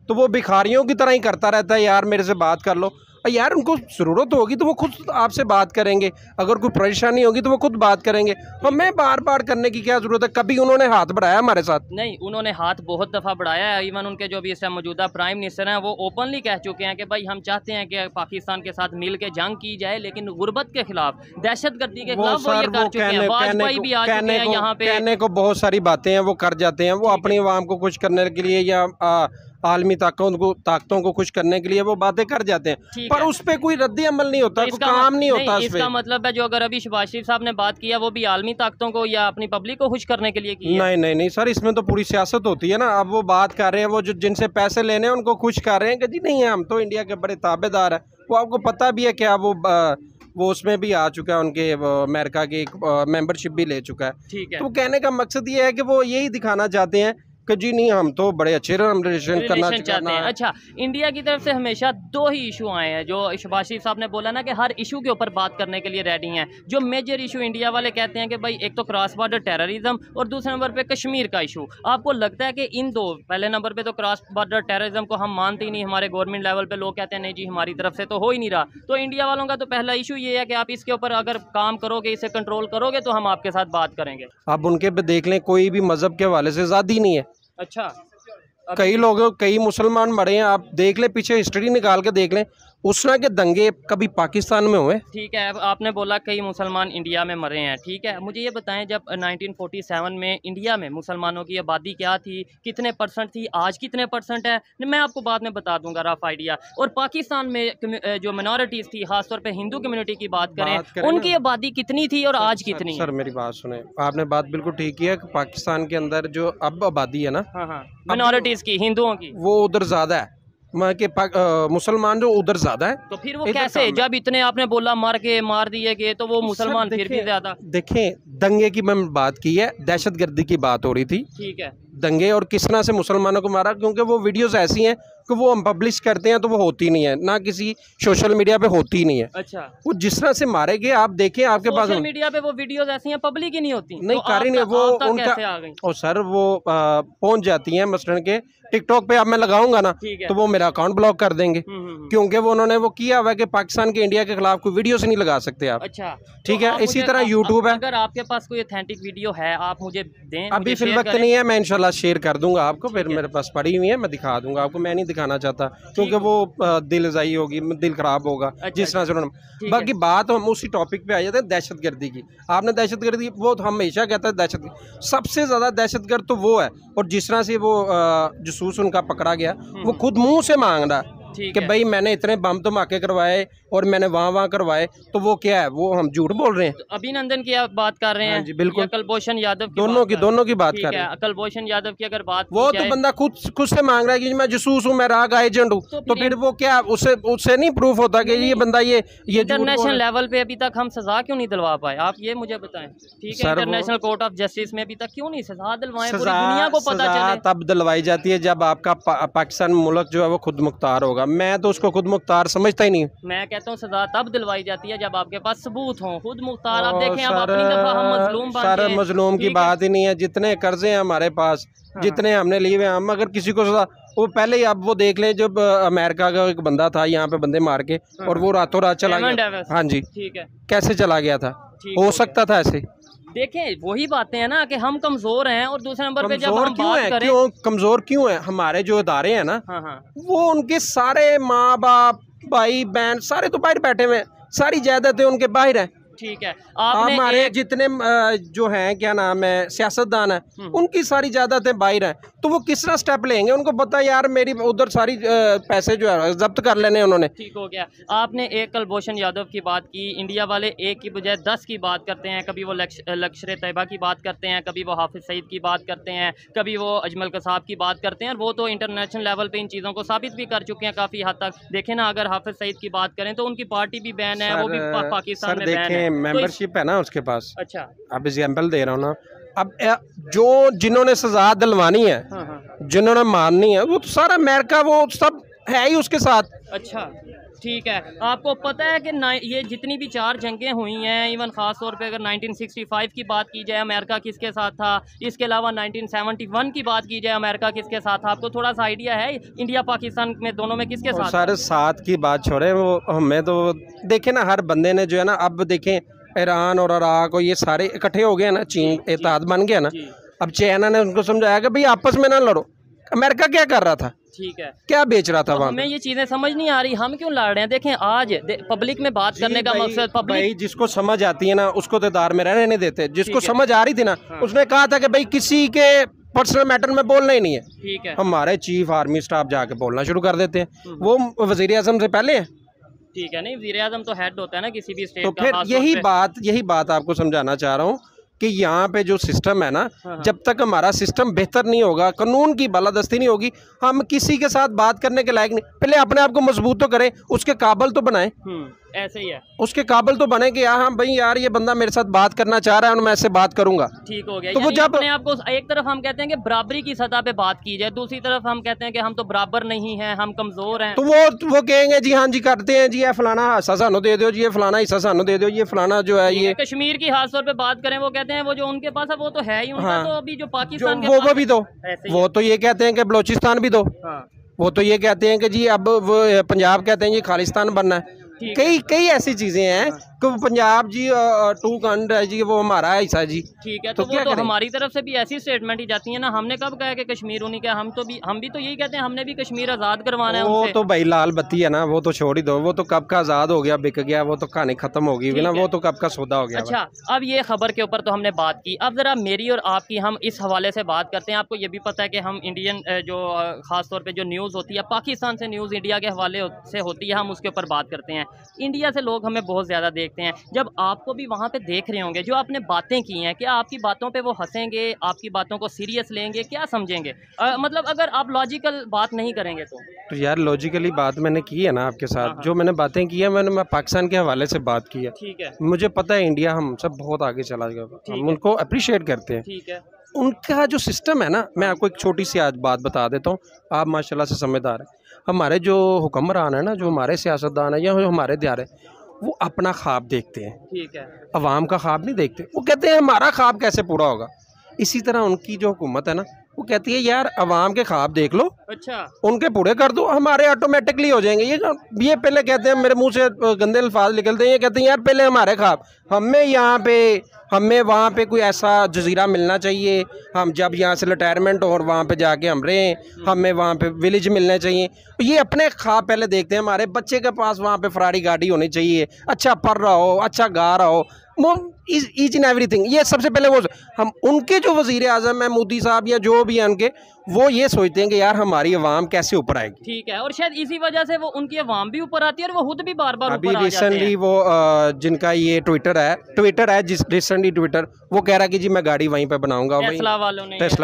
तो वो भिखारियों की तरह ही करता रहता है, यार मेरे से बात कर लो। यार उनको ज़रूरत होगी तो वो खुद आपसे बात करेंगे, अगर कोई परेशानी होगी तो वो खुद बात करेंगे। हमें बार बार करने की क्या ज़रूरत है? कभी उन्होंने हाथ बढ़ाया हमारे साथ? नहीं, उन्होंने हाथ बहुत दफ़ा बढ़ाया है। इवन उनके जो भी इस टाइम मौजूदा प्राइम मिनिस्टर हैं वो ओपनली कह चुके हैं कि भाई हम चाहते हैं कि पाकिस्तान के साथ मिल के जंग की जाए, लेकिन गुर्बत के खिलाफ, दहशतगर्दी के खिलाफ वो ये कर चुके हैं। वाजपेयी भी आ चुके हैं यहाँ पे। कहने को बहुत सारी बातें हैं, वो कर जाते हैं। वो अपनी आवाम को खुश करने के लिए या आलमी ताकतों को खुश करने के लिए वो बातें कर जाते हैं, पर उस पर कोई रद्दी अमल नहीं होता, कोई काम नहीं होता। इसका मतलब है जो अगर अभी शहबाज शरीफ साहब ने बात किया वो भी आलमी ताकतों को या अपनी पब्लिक को खुश करने के लिए की? नहीं सर, इसमें तो पूरी सियासत होती है ना। अब वो बात कर रहे हैं, वो जो जिनसे पैसे लेने हैं उनको खुश कर रहे हैं कि जी नहीं हम तो इंडिया के बड़े ताबेदार हैं। वो आपको पता भी है क्या, वो उसमें भी आ चुका है, उनके अमेरिका की मेंबरशिप भी ले चुका है। ठीक है। तो कहने का मकसद ये है कि वो यही दिखाना चाहते हैं कि जी नहीं हम तो बड़े अच्छे रिलेशन करना चाहते हैं। अच्छा, इंडिया की तरफ से हमेशा दो ही इशू आए हैं जो शहबाज शरीफ साहब ने बोला ना कि हर इशू के ऊपर बात करने के लिए रेडी हैं। जो मेजर इशू इंडिया वाले कहते हैं कि भाई एक तो क्रॉस बॉर्डर टेररिज्म और दूसरे नंबर पे कश्मीर का इशू। आपको लगता है कि इन दो, पहले नंबर पे तो क्रॉस बॉर्डर टेररिज्म को हम मानते ही नहीं, हमारे गवर्नमेंट लेवल पे लोग कहते हैं नहीं जी हमारी तरफ से तो हो ही नहीं रहा। तो इंडिया वालों का तो पहला इशू ये है कि आप इसके ऊपर अगर काम करोगे, इसे कंट्रोल करोगे तो हम आपके साथ बात करेंगे। आप उनके पे देख लें, कोई भी मजहब के हवाले से आज़ादी नहीं है। अच्छा, कई लोग, कई मुसलमान मरे हैं, आप देख लें पीछे हिस्ट्री निकाल के देख लें, उस तरह के दंगे कभी पाकिस्तान में हुए? ठीक है, आपने बोला कई मुसलमान इंडिया में मरे हैं, ठीक है, मुझे ये बताएं जब 1947 में इंडिया में मुसलमानों की आबादी क्या थी, कितने परसेंट थी, आज कितने परसेंट है, मैं आपको बाद में बता दूंगा रफ आइडिया। और पाकिस्तान में जो मिनॉरिटीज़ थी, खासतौर पे हिंदू कम्युनिटी की बात करें, उनकी आबादी कितनी थी और आज कितनी? सर मेरी बात सुने, आपने बात बिल्कुल ठीक की है कि पाकिस्तान के अंदर जो अब आबादी है ना, मिनॉरिटीज़ की, हिंदुओं की, वो उधर ज़्यादा है के मुसलमान जो उधर ज्यादा है। तो फिर वो कैसे, जब इतने आपने बोला मार दिए गए तो वो मुसलमान फिर भी ज्यादा? देखें, दंगे की मैं बात की है, दहशतगर्दी की बात हो रही थी, ठीक है, दंगे और किस तरह से मुसलमानों को मारा, क्योंकि वो वीडियोस ऐसी हैं कि वो हम पब्लिश करते हैं तो वो होती नहीं है, ना किसी सोशल मीडिया पे होती नहीं है। अच्छा, वो जिस तरह से मारे गए आप देखें, आपके पास सोशल मीडिया पे वो वीडियोस ऐसी हैं पब्लिक ही नहीं होती, नहीं तो कर ही नहीं, वो उनका और सर वो पहुंच जाती हैं। मसलन के टिकटॉक पे अब मैं लगाऊंगा ना तो वो मेरा अकाउंट ब्लॉक कर देंगे, क्योंकि वो उन्होंने वो किया हुआ है कि पाकिस्तान के इंडिया के खिलाफ कोई वीडियो से नहीं लगा सकते आप। अच्छा, ठीक है, इसी तरह यूट्यूब है। अगर आपके पास कोई ऑथेंटिक वीडियो है आप मुझे दें, अभी फिल वक्त नहीं है, मैं इंशाल्लाह शेयर कर दूंगा आपको, फिर मेरे पास पड़ी हुई है, मैं दिखा दूंगा आपको। मैं नहीं दिखाना चाहता क्योंकि वो दिल ज़ाई होगी, दिल खराब होगा जिस तरह से उन्होंने। बाकी बात हम उसी टॉपिक पे आ जाते हैं, दहशतगर्दी की। आपने दहशतगर्दी, वो तो हमेशा कहता है दहशतगर्दी, सबसे ज़्यादा दहशतगर्द तो वो है। और जिस तरह से वो जसूस उनका पकड़ा गया, वो खुद मुंह से मांग रहा है कि भाई मैंने इतने बम धमाके करवाए और मैंने वहाँ करवाए, तो वो क्या है, वो हम झूठ बोल रहे हैं। तो अभिनंदन की आप बात कर रहे हैं? जी बिल्कुल। कुलभूषण यादव दोनों की बात कर रहे हैं। कुलभूषण यादव की अगर बात, वो तो बंदा खुद से मांग रहा है कि मैं जसूस हूँ, मैं राग एजेंट हूँ, तो फिर वो क्या, उससे नहीं प्रूफ होता कि ये बंदा ये इंटरनेशनल लेवल पे अभी तक हम सजा क्यों नहीं दिलवा पाए, आप ये मुझे बताएं। ठीक है, इंटरनेशनल कोर्ट ऑफ जस्टिस में अभी तक क्यों नहीं सजा दिलवाएं, पूरी दुनिया को पता चले। तब दिलवाई जाती है जब आपका पाकिस्तान मुल्क जो है वो खुद मुख्तार होगा। मैं तो उसको खुद मुख्तार समझता ही नहीं। मैं कहता हूँ सजा तब दिलवाई जाती है जब आपके पास सबूत हो। खुद मुख्तार आप देखें, आप अपनी दफा हम मजलूम बन गए। मजलूम की बात ही नहीं है, जितने कर्जे हैं हमारे पास, जितने हमने लिए हुए, हम अगर किसी को सजा, वो पहले ही अब वो देख ले, जब अमेरिका का एक बंदा था यहाँ पे बंदे मार के और वो रातों रात चला गया। हाँ जी, ठीक है, कैसे चला गया था, हो सकता था ऐसे? देखें वही बातें हैं ना कि हम कमजोर हैं, और दूसरे नंबर पे जब कमजोर हम क्यों बात है, करें क्यों कमजोर क्यों है? हमारे जो इदारे हैं ना, हाँ हाँ वो उनके सारे माँ बाप भाई बहन सारे तो बाहर बैठे हुए हैं, सारी जायदादें उनके बाहर हैं। ठीक है, आपने हमारे जितने जो हैं क्या नाम है सियासतदान है, उनकी सारी जायदादें बाहर हैं, तो वो किस तरह स्टेप लेंगे? उनको पता है यार मेरी उधर सारी पैसे जो है जब्त कर लेने उन्होंने। ठीक हो गया। आपने एक कुलभूषण यादव की बात की, इंडिया वाले एक की बजाय 10 की बात करते हैं, कभी वो लश्कर तैयबा की बात करते हैं, कभी वो हाफिज़ सईद की बात करते हैं, कभी वो अजमल कसाब की बात करते हैं, और वो तो इंटरनेशनल लेवल पे इन चीज़ों को साबित भी कर चुके हैं काफ़ी हद तक। देखें ना, अगर हाफिज़ सईद की बात करें तो उनकी पार्टी भी बैन है, वो भी पाकिस्तान में बैन है, मेंबरशिप है ना उसके पास। अच्छा, अब एग्जाम्पल दे रहा हूँ ना, अब जो जिन्होंने सजा दिलवानी है, हाँ हाँ, जिन्होंने माननी है, वो तो सारा अमेरिका वो सब है ही उसके साथ। अच्छा ठीक है। आपको पता है कि ये जितनी भी 4 जंगें हुई हैं, इवन ख़ास तौर पे अगर 1965 की बात की जाए अमेरिका किसके साथ था, इसके अलावा 1971 की बात की जाए अमेरिका किसके साथ था, आपको थोड़ा सा आइडिया है इंडिया पाकिस्तान में दोनों में किसके साथ? सारे साथ की बात छोड़े, वो हमें तो देखे ना, हर बंदे ने जो है ना, अब देखें ईरान और इराक और ये सारे इकट्ठे हो गए ना, चीन इत्तेहाद बन गया ना, अब चाइना ने उनको समझाया कि भाई आपस में ना लड़ो। अमेरिका क्या कर रहा था? ठीक है, क्या बेच रहा था? तो हमें ये चीजें समझ नहीं आ रही, हम क्यों लड़ रहे हैं? देखें आज पब्लिक में बात करने का मकसद पब्लिक, जिसको समझ आती है ना उसको तो दार में रहने नहीं देते। जिसको समझ आ रही थी ना, उसने कहा था कि भाई किसी के पर्सनल मैटर में बोलना ही नहीं है। ठीक है, हमारे चीफ आर्मी स्टाफ जाके बोलना शुरू कर देते हैं, वो वजीर आजम से पहले है। ठीक है, नहीं वज़ीर आज़म तो हेड होता है ना किसी भी स्टेट तो का। फिर यही बात आपको समझाना चाह रहा हूँ कि यहाँ पे जो सिस्टम है ना, जब तक हमारा सिस्टम बेहतर नहीं होगा, कानून की बालादस्ती नहीं होगी, हम किसी के साथ बात करने के लायक नहीं। पहले अपने आप को मजबूत तो करें, उसके काबिल तो बनाएं। ऐसे ही है, उसके काबिल तो बने कि हाँ भाई यार ये बंदा मेरे साथ बात करना चाह रहा है और मैं ऐसे बात करूंगा। ठीक हो गया। तो वो जब अपने आप को एक तरफ हम कहते हैं कि बराबरी की सतह पे बात की जाए, दूसरी तरफ हम कहते हैं कि हम तो बराबर नहीं हैं, हम कमजोर हैं, तो वो कहेंगे जी हाँ जी करते हैं जी, ये फलाना हिस्सा सानू दे दो जी, ये फलाना हिस्सा सानू दे दो, ये फलाना जो है ये कश्मीर की खास तौर पे बात करें, वो कहते हैं वो जो उनके पास है वो तो है ही उनका। हाँ, तो अभी जो पाकिस्तान वो भी दो, वो तो ये कहते हैं कि बलोचिस्तान भी दो, वो तो ये कहते हैं कि जी अब वो पंजाब कहते हैं जी खालिस्तान बनना है। कई ऐसी चीजें हैं कि पंजाब जी 2 खंड है जी, वो हमारा हिस्सा जी। ठीक है, तो वो तो हमारी तरफ से भी ऐसी स्टेटमेंट ही जाती है ना। हमने कब कहा कि कश्मीर उन्हीं का, हम भी तो यही कहते हैं, हमने भी कश्मीर आज़ाद करवाना है। वो तो भाई लाल बत्ती है ना, वो तो छोड़ ही दो, वो तो कब का आज़ाद हो गया, बिक गया, वो तो कहानी खत्म हो गई ना, वो तो कब का सौदा हो गया। अच्छा, अब ये खबर के ऊपर तो हमने बात की, अब जरा मेरी और आपकी हम इस हवाले से बात करते हैं। आपको ये भी पता है कि हम इंडियन जो खास तौर पे जो न्यूज़ होती है पाकिस्तान से, न्यूज़ इंडिया के हवाले से होती है, हम उसके ऊपर बात करते हैं। इंडिया से लोग हमें बहुत ज़्यादा देखते हैं, जब आपको भी वहाँ पे देख रहे होंगे, जो आपने बातें की हैं, क्या आपकी बातों पे वो हंसेंगे, आपकी बातों को सीरियस लेंगे, क्या समझेंगे? मतलब अगर आप लॉजिकल बात नहीं करेंगे तो यार लॉजिकली बात मैंने की है ना आपके साथ, जो मैंने बातें की है मैं पाकिस्तान के हवाले से बात की है। ठीक है, मुझे पता है इंडिया हम सब बहुत आगे चला गया, हम उनको अप्रिशिएट करते हैं। ठीक है, उनका जो सिस्टम है ना, मैं आपको एक छोटी सी आज बात बता देता हूँ, आप माशाल्लाह से समझदार हैं। हमारे जो हुक्मरान है ना, जो हमारे सियासतदान है या जो हमारे दियार है, वो अपना ख्वाब देखते हैं, ठीक है, अवाम का ख्वाब नहीं देखते। वो कहते हैं हमारा ख्वाब कैसे पूरा होगा। इसी तरह उनकी जो हुकूमत है ना, वो कहती है यार अवाम के ख्वाब देख लो, अच्छा उनके पूरे कर दो, हमारे ऑटोमेटिकली हो जाएंगे। ये पहले कहते हैं, मेरे मुंह से गंदे अल्फाज निकलते हैं, ये कहते हैं यार पहले हमारे ख्वाब, हमें वहाँ पे कोई ऐसा जजीरा मिलना चाहिए, हम जब यहाँ से रिटायरमेंट हो और वहाँ पे जाके हम रहें, हमें वहाँ पे विलेज मिलने चाहिए। ये अपने ख्वाब पहले देखते हैं, हमारे बच्चे के पास वहाँ पे फरारी गाड़ी होनी चाहिए, अच्छा पढ़ रहा हो, अच्छा गा रहा हो, ईच एंड एवरीथिंग। ये सबसे पहले वो हम उनके जो वजीर आजम है मोदी साहब या जो भी है उनके, वो ये सोचते हैं कि यार हमारी आवाम कैसे ऊपर आएगी। ठीक है, और शायद इसी वजह से वो उनकी आवाम भी ऊपर आती है और वो खुद भी बार बार अभी रिसेंटली वो जिनका ये ट्विटर है जिस रिसेंटली ट्विटर वो कह रहा है कि जी मैं गाड़ी वहीं पे बनाऊंगा, टेस्ला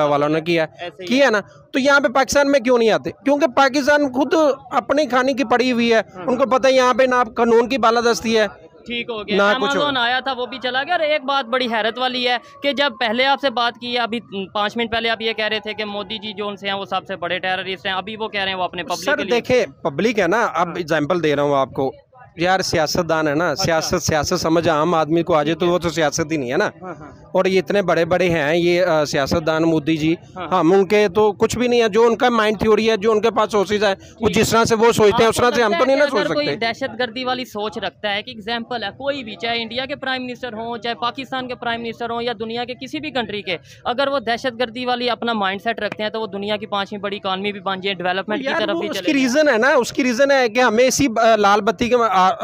वालों ने किया ना। तो यहाँ पे पाकिस्तान में क्यों नहीं आते? क्योंकि पाकिस्तान खुद अपनी खाने की पड़ी हुई है, उनको पता है यहाँ पे ना कानून की बालादस्ती है। ठीक हो गया, अमेज़न आया था वो भी चला गया। और एक बात बड़ी हैरत वाली है कि जब पहले आपसे बात की, अभी 5 मिनट पहले आप ये कह रहे थे कि मोदी जी जो उनसे हैं वो सबसे बड़े टेररिस्ट हैं, अभी वो कह रहे हैं वो अपने पब्लिक सर देखे पब्लिक है ना, अब एग्जांपल दे रहा हूँ आपको, यार सियासतदान है ना, सियासत समझ आम आदमी को आ जाए तो वो तो सियासत ही नहीं है ना। और ये इतने बड़े बड़े हैं ये सियासतदान मोदी जी, हम उनके तो कुछ भी नहीं है। जो उनका माइंड थ्योरी है, जो उनके पास सोर्सेज है, वो जिस तरह से वो सोचते हैं उस तरह से हम तो नहीं ना सोच सकते। दहशतगर्दी वाली सोच रखता है कि एग्जाम्पल है कोई भी, चाहे इंडिया के प्राइम मिनिस्टर हो, चाहे पाकिस्तान के प्राइम मिनिस्टर हो, या दुनिया के किसी भी कंट्री के, अगर वो दहशतगर्दी वाली अपना माइंड सेट रखते हैं तो वो दुनिया की 5वीं बड़ी इकॉनमी भी बन जाए, डेवलपमेंट की तरफ भी चले। उसकी रीजन है ना, उसकी रीजन है कि हमें इसी लाल बत्ती के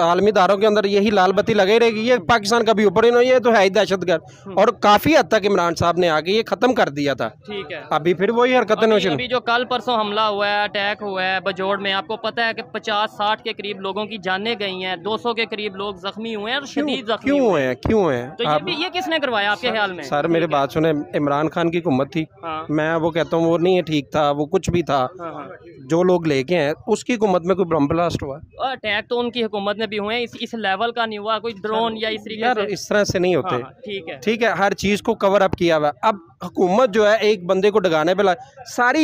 आलमी दारों के अंदर यही लाल बत्ती लगे रहेगी। ये पाकिस्तान कभी ऊपर ही नहीं, ये तो है ही दहशतगर्द। और काफी हद तक इमरान साहब ने आके ये खत्म कर दिया था। ठीक है, अभी फिर वही हरकतें। अभी जो कल परसों हमला हुआ है, अटैक हुआ है बजोड़ में, आपको पता है कि 50-60 के करीब लोगों की जानें गई हैं, 200 के करीब लोग जख्मी हुए हैं और शदीद जख्मी क्यों हुए हैं? क्यों हुए हैं? तो ये किसने करवाया आपके ख्याल में? सर मेरे बात सुने, इमरान खान की हुकूमत थी। मैं वो कहता हूँ वो नहीं है ठीक था, वो कुछ भी था। जो लोग लेके हैं उसकी हुकूमत में कोई बम ब्लास्ट हुआ? अटैक तो उनकी हुकूमत में भी हुए हैं, इस लेवल का नहीं हुआ। कोई ड्रोन या इस तरीके से, इस तरह से नहीं होते। ठीक है, हर चीज को कवर अप किया हुआ। अब हुकूमत जो है एक बंदे को डगाने पे सारी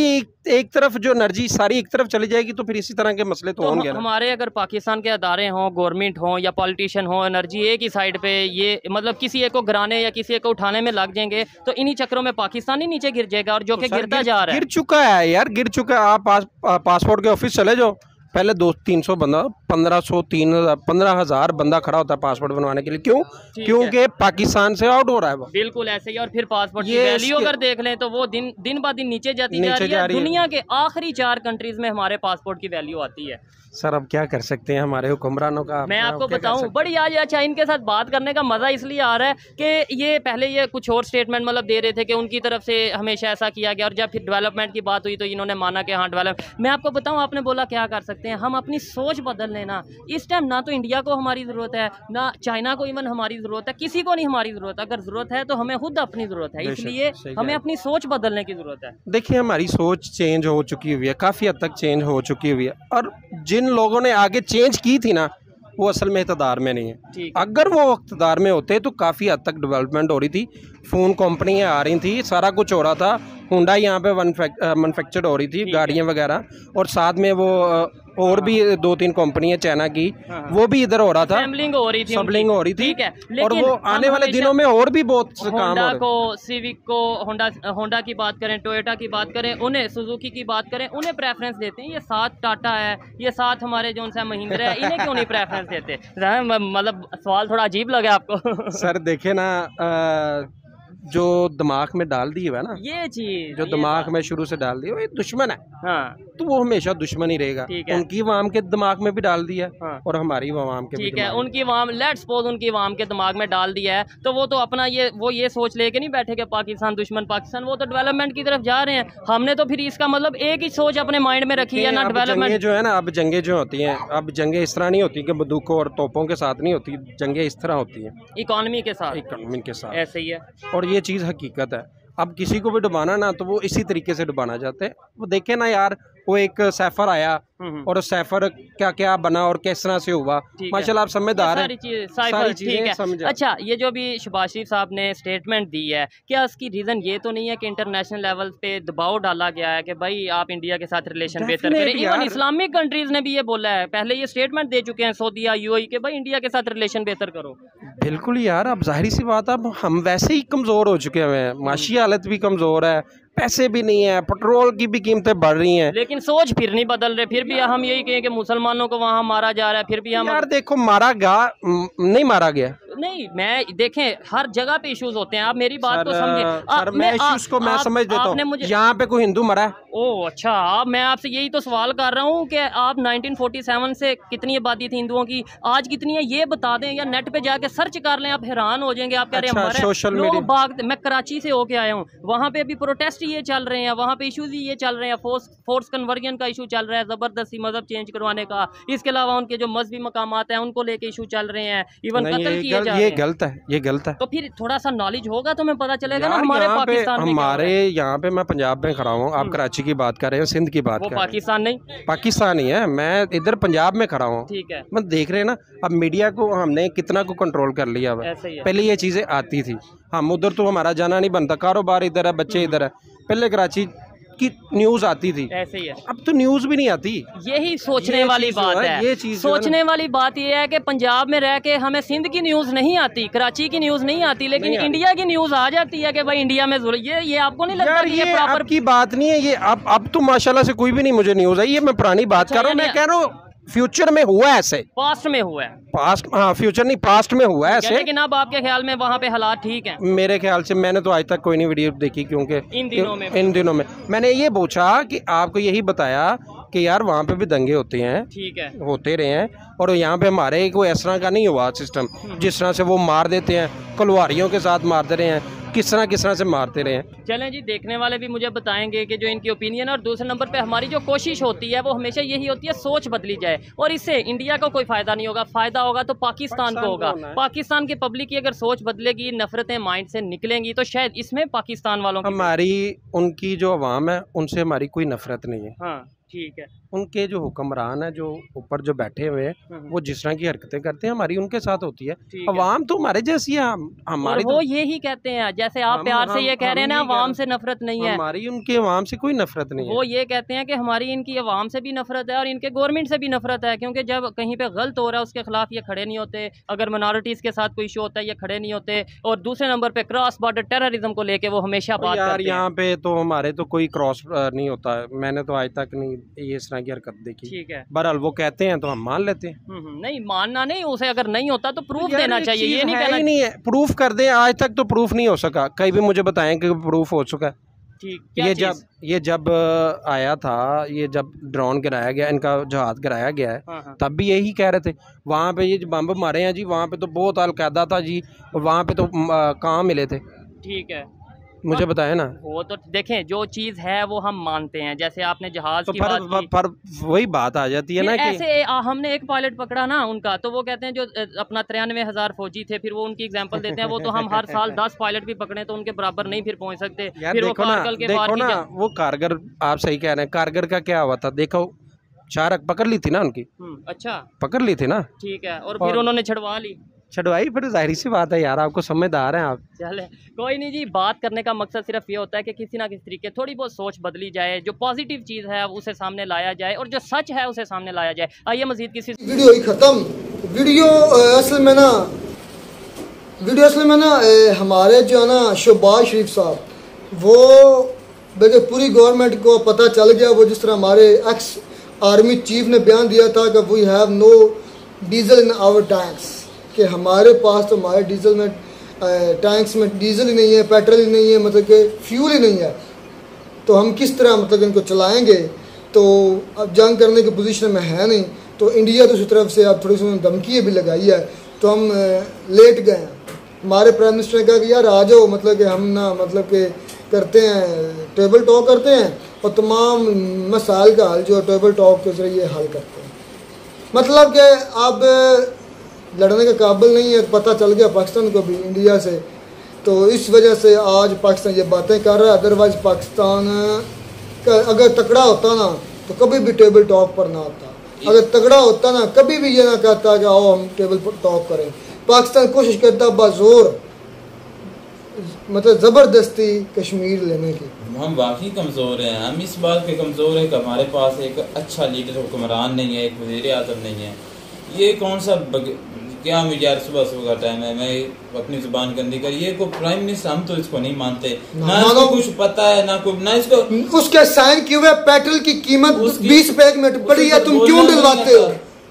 एक तरफ जो एनर्जी सारी एक तरफ चली जाएगी तो फिर इसी तरह के मसले तो होंगे। हमारे अगर पाकिस्तान के अदारे हों, गवर्नमेंट हो या पॉलिटिशियन हो, एनर्जी एक ही साइड पे, ये मतलब किसी एक को गिराने या किसी एक को उठाने में लग जाएंगे तो इन्हीं चक्रों में पाकिस्तान ही नीचे गिर जाएगा, और जो कि गिरता जा रहा है। गिर चुका है यार, गिर चुका है। आप पासपोर्ट के ऑफिस चले जाओ, पहले 200-300 बंदा, 1500 बंदा खड़ा होता है पासपोर्ट बनवाने के लिए। क्यों? क्योंकि पाकिस्तान से आउट हो रहा है वो। बिल्कुल ऐसे ही। और फिर पासपोर्ट की वैल्यू अगर देख लें तो वो दिन ब दिन नीचे जाती जा रही है। दुनिया के आखिरी 4 कंट्रीज में हमारे पासपोर्ट की वैल्यू आती है। सर अब क्या कर सकते हैं हमारे हुक्मरानों का। मैं आपको बताऊं, बड़ी आज अच्छा इनके साथ बात करने का मजा इसलिए आ रहा है कि ये पहले ये कुछ और स्टेटमेंट मतलब दे रहे थे कि उनकी तरफ से हमेशा ऐसा किया गया, और जब फिर डेवलपमेंट की बात हुई तो इन्होंने माना कि हाँ डेवलप। मैं आपको बताऊं, आपने बोला क्या कर सकते हैं, हम अपनी सोच बदल लेना। इस टाइम ना तो इंडिया को हमारी ज़रूरत है, ना चाइना को इवन हमारी ज़रूरत है, किसी को नहीं हमारी ज़रूरत। अगर ज़रूरत है तो हमें खुद अपनी ज़रूरत है, इसलिए हमें अपनी सोच बदलने की ज़रूरत है। देखिए हमारी सोच चेंज हो चुकी हुई है, काफ़ी हद तक चेंज हो चुकी हुई है, और जिन लोगों ने आगे चेंज की थी ना वो असल में इक़्तिदार में नहीं है। अगर वो इक़्तिदार में होते तो काफ़ी हद तक डेवलपमेंट हो रही थी, फ़ोन कंपनियाँ आ रही थी, सारा कुछ हो रहा था। होंडा यहाँ पे मैन्युफैक्चर्ड हो रही थी गाड़ियाँ वगैरह, और साथ में वो और भी 2-3 कंपनी है चाइना की, वो भी इधर हो रहा था, सैम्पलिंग हो रही थी। ठीक है, और वो आने वाले दिनों में और भी बहुत काम हो रहे हैं। को, सिविक को, होंडा की बात करें, टोयोटा की बात करें, उन्हें सुजुकी की बात करें, उन्हें प्रेफरेंस देते हैं। ये 7 टाटा है, ये 7 हमारे जो सा महिंद्रा है, इन्हें क्यों नहीं प्रेफरेंस देते? मतलब सवाल थोड़ा अजीब लगे आपको? सर देखे ना, जो दिमाग में डाल दी है ना ये चीज, जो दिमाग में शुरू से डाल दी, वो दुश्मन है। हाँ, तो वो हमेशा दुश्मन ही रहेगा। उनकी वाम के दिमाग में भी डाल दिया है, हाँ, और हमारी वाम के, ठीक है, उनकी वाम, लेट्स सपोज उनकी वाम के दिमाग में डाल दिया है तो वो तो अपना ये सोच लेके नहीं बैठे कि पाकिस्तान दुश्मन पाकिस्तान, वो तो डेवलपमेंट की तरफ जा रहे हैं। हमने तो फिर इसका मतलब एक ही सोच अपने माइंड में रखी है ना, डेवलपमेंट जो है ना। अब जंगे जो होती हैं, अब जंगे इस तरह नहीं होती कि बंदूकों और तोपों के साथ नहीं होती, जंगे इस तरह होती है इकोनॉमी के साथ, ऐसे ही है। और ये चीज़ हकीकत है। अब किसी को भी डुबाना ना तो वो इसी तरीके से डुबाना चाहते हैं। वो देखे ना यार, वो एक सैफर आया और सैफर क्या क्या बना और किस तरह से हुआ, माशाल्लाह आप समझदार हैं, सारी चीजें समझ। अच्छा, ये जो भी शहबाज शरीफ साहब ने स्टेटमेंट दी है, क्या उसकी रीजन ये तो नहीं है कि इंटरनेशनल लेवल पे दबाव डाला गया है कि भाई आप इंडिया के साथ रिलेशन बेहतर करें? इवन इस्लामिक कंट्रीज ने भी ये बोला है, पहले ये स्टेटमेंट दे चुके हैं सऊदीया, यूएई के भाई इंडिया के साथ रिलेशन बेहतर करो। बिल्कुल यार, अब जाहिर सी बात, अब हम वैसे ही कमज़ोर हो चुके हैं, माशी हालत भी कमज़ोर है, पैसे भी नहीं है, पेट्रोल की भी कीमतें बढ़ रही हैं, लेकिन सोच फिर नहीं बदल रहे। फिर भी हम यही कहें कि मुसलमानों को वहाँ मारा जा रहा है, फिर भी हम यार देखो नहीं मारा गया नहीं। मैं देखें हर जगह पे इश्यूज होते हैं, आप मेरी बात को समझे। मैं इश्यूज को मैं समझ देता हूँ। यहाँ पे कोई हिंदू मरा है? ओह अच्छा, मैं आपसे यही तो सवाल कर रहा हूँ कि आप 1947 से कितनी आबादी थी हिंदुओं की, आज कितनी है ये बता दें, या नेट पे जाके सर्च कर लें, आप हैरान हो जाएंगे। आप कह रहे हैं हमारे सोशल मीडिया भागते। मैं कराची से होके आया हूँ, वहाँ पे अभी प्रोटेस्ट ये चल रहे हैं, वहाँ पे इश्यूज ही ये चल रहे हैं, फोर्स कन्वर्जन का इशू चल रहा है, जबरदस्ती मजहब चेंज करवाने का। इसके अलावा उनके जो मजहबी मकामात हैं उनको लेके इशू चल रहे हैं, इवन कत्ल किए जा रहे हैं। ये गलत है, ये गलत है। तो फिर थोड़ा सा नॉलेज होगा तो हमें पता चलेगा ना हमारे पाकिस्तान में। हमारे यहाँ पे मैं पंजाब में खड़ा हूँ, आप कराची की बात कर रहे हैं, सिंध की बात कर रहे हैं। पाकिस्तान नहीं, पाकिस्तान ही है, मैं इधर पंजाब में खड़ा हूँ। ठीक है, मैं देख रहे हैं ना, अब मीडिया को हमने कितना को कंट्रोल कर लिया है। पहले ये चीज़ें आती थी, हम उधर तो हमारा जाना नहीं बनता, कारोबार इधर है, बच्चे इधर है। पहले कराची की न्यूज आती थी, ऐसे ही है। अब तो न्यूज भी नहीं आती। यही सोचने वाली बात है, ये चीज सोचने वाली बात ये है कि पंजाब में रह के हमें सिंध की न्यूज नहीं आती, कराची की न्यूज नहीं आती, लेकिन इंडिया की न्यूज आ जाती है कि भाई इंडिया में ये आपको नहीं लगता कि ये प्रॉपर की बात नहीं है। ये अब तो माशाल्लाह से कोई भी नहीं मुझे न्यूज आई है, मैं पुरानी बात कर रहा हूँ। मैं कह रहा हूँ फ्यूचर में हुआ ऐसे, पास्ट में हुआ है, पास्ट, हाँ फ्यूचर नहीं पास्ट में हुआ ऐसे। लेकिन अब आपके ख्याल में वहाँ पे हालात ठीक हैं? मेरे ख्याल से मैंने तो आज तक कोई नहीं वीडियो देखी, क्योंकि इन दिनों में मैंने ये पूछा कि आपको यही बताया कि यार वहाँ पे भी दंगे होते हैं, ठीक है, होते रहे हैं, और यहाँ पे हमारे कोई इस तरह का नहीं हुआ सिस्टम जिस तरह से वो मार देते हैं, कलवारियों के साथ मारते रहे हैं, किस तरह से मारते रहे हैं। चलें जी, देखने वाले भी मुझे बताएंगे कि जो इनकी ओपिनियन। और दूसरे नंबर पे हमारी जो कोशिश होती है वो हमेशा यही होती है, सोच बदली जाए, और इससे इंडिया को कोई फ़ायदा नहीं होगा, फ़ायदा होगा तो पाकिस्तान को होगा। पाकिस्तान की पब्लिक की अगर सोच बदलेगी, नफरतें माइंड से निकलेंगी, तो शायद इसमें पाकिस्तान वालों की, हमारी उनकी जो अवाम है उनसे हमारी कोई नफरत नहीं है। हाँ ठीक है, उनके जो हुक्मरान है, जो ऊपर जो बैठे हुए हैं, वो जिस तरह की हरकतें करते हैं हमारी उनके साथ होती है। अवाम तो हमारे जैसी है, हमारी वो यही कहते हैं, जैसे आप प्यार से ये कह रहे हैं ना अवाम से नफरत नहीं है, हमारी उनकी अवाम से कोई नफरत नहीं है। वो ये कहते हैं कि हमारी इनकी अवाम से भी नफरत है और इनके गवर्नमेंट से भी नफरत है, क्योंकि जब कहीं पे गलत हो रहा है उसके खिलाफ ये खड़े नहीं होते, अगर मिनॉरिटीज़ के साथ कोई इशू होता है ये खड़े नहीं होते, और दूसरे नंबर पे क्रॉस बॉर्डर टेररिज्म को लेके वो हमेशा बात करते हैं। यहाँ पे तो हमारे तो कोई क्रॉस नहीं होता है, मैंने तो आज तक नहीं ये इस तरह की हरकत देखी। ठीक है, बहरहाल वो कहते हैं तो हम मान लेते हैं। नहीं मानना नहीं, उसे अगर नहीं होता तो प्रूफ देना चाहिए, ये नहीं कहना नहीं है प्रूफ कर दें। आज तक तो प्रूफ नहीं हो सका, कहीं भी मुझे बताएं कि प्रूफ हो चुका है। ठीक, ये जब आया था, ये जब ड्रोन गिराया गया, इनका जहाज गिराया गया है, हाँ। तब भी यही कह रहे थे वहाँ पे ये बम मारे हैं जी, वहाँ पे तो बहुत अलकायदा था जी, वहाँ पे तो कहाँ मिले थे। ठीक है, मुझे बताया ना। वो तो देखें, जो चीज़ है वो हम मानते हैं, जैसे आपने जहाज तो की बात की, पर वही बात आ जाती है ना कि ऐसे हमने एक पायलट पकड़ा ना उनका, तो वो कहते हैं जो अपना 93,000 फौजी थे, फिर वो उनकी एग्जांपल देते हैं, वो तो हम हर साल 10 पायलट भी पकड़े तो उनके बराबर नहीं फिर पहुंच सकते। फिर देखो ना वो कारगिल, आप सही कह रहे हैं, कारगिल का क्या हुआ था देखो, शारक पकड़ ली थी ना उनकी। अच्छा, पकड़ ली थी ना। ठीक है, और फिर उन्होंने छड़वाई, फिर जाहिर सी बात है यार, आपको समझदार हैं आप। चले कोई नहीं जी, बात करने का मकसद सिर्फ ये होता है कि किसी ना किसी तरीके थोड़ी बहुत सोच बदली जाए, जो पॉजिटिव चीज़ है उसे सामने लाया जाए और जो सच है उसे सामने लाया जाए। आइए मजीद किसी वीडियो ही ख़त्म। वीडियो असल में ना हमारे जो है ना शहबाज शरीफ साहब, वो देखिए पूरी गवर्नमेंट को पता चल गया, वो जिस तरह हमारे एक्स आर्मी चीफ ने बयान दिया था कि we have no diesel in our tanks, कि हमारे पास तो हमारे डीजल में टैंक्स में डीजल ही नहीं है, पेट्रोल ही नहीं है, मतलब कि फ्यूल ही नहीं है, तो हम किस तरह मतलब इनको चलाएंगे। तो अब जंग करने की पोजीशन में है नहीं, तो इंडिया दूसरी तरफ से अब थोड़ी सी धमकी भी लगाई है, तो हम लेट गए हैं। हमारे प्राइम मिनिस्टर ने कहा कि यार आ जाओ, मतलब कि हम ना मतलब कि करते हैं, टेबल टॉक करते हैं और तमाम मसाइल का हल जो टेबल टॉक के जरिए हल करते हैं। मतलब कि अब लड़ने के काबिल नहीं है, पता चल गया पाकिस्तान को भी इंडिया से, तो इस वजह से आज पाकिस्तान ये बातें कर रहा है। अदरवाइज पाकिस्तान का अगर तगड़ा होता ना तो कभी भी टेबल टॉक पर ना आता, अगर तगड़ा होता ना कभी भी ये ना कहता कि आओ हम टेबल पर टॉक करें। पाकिस्तान कोशिश करता बाजोर, मतलब ज़बरदस्ती कश्मीर लेने की। हम वाकई कमज़ोर हैं, हम इस बात पे कमज़ोर है कि हमारे पास एक अच्छा लीडर हुक्मरान नहीं है, एक वज़ीर आज़म नहीं है। ये कौन सा क्या मुझे यार सुबह का टाइम है, मैं अपनी जुबान गंदी कर, ये को प्राइम मिनिस्टर, हम तो इसको नहीं मानते, ना इसको कुछ पता है ना कोई, ना इसको उसके साइन किए हुए पेट्रोल की कीमत 20 रुपए एक मिनट बढ़ी है, तुम क्यों डलवाते हो?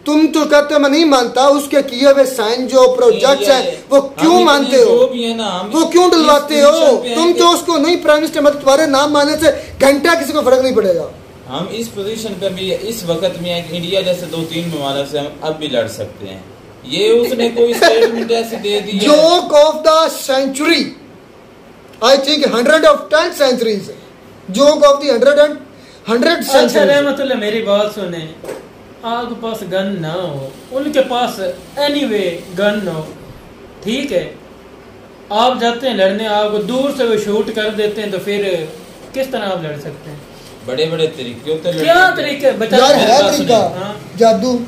तुम तो कहते हो मैं नहीं मानता, उसके किए हुए साइन जो प्रोजेक्ट है वो क्यों मानते हो? वो क्यों डलवाते हो? तुम तो उसको नहीं, प्राइम मिनिस्टर मतलब तुम्हारे नाम मानने से घंटा किसी को फर्क नहीं पड़ेगा। हम इस पोजीशन पे भी इस वक्त में इंडिया जैसे 2-3 ममालिक से हम अब भी लड़ सकते हैं। ये उसने कोई स्टेटमेंट ऐसे दे दी, joke of the century, I think 110 centuries, joke of the 100 century. मेरी बात सुने, आपके पास गन ना हो, उनके पास एनीवे गन हो, ठीक है, आप जाते हैं लड़ने, आपको दूर से वो शूट कर देते हैं, तो फिर किस तरह आप लड़ सकते हैं? बड़े बड़े तरीके होते हैं। क्या तरीके तरीका? जादू,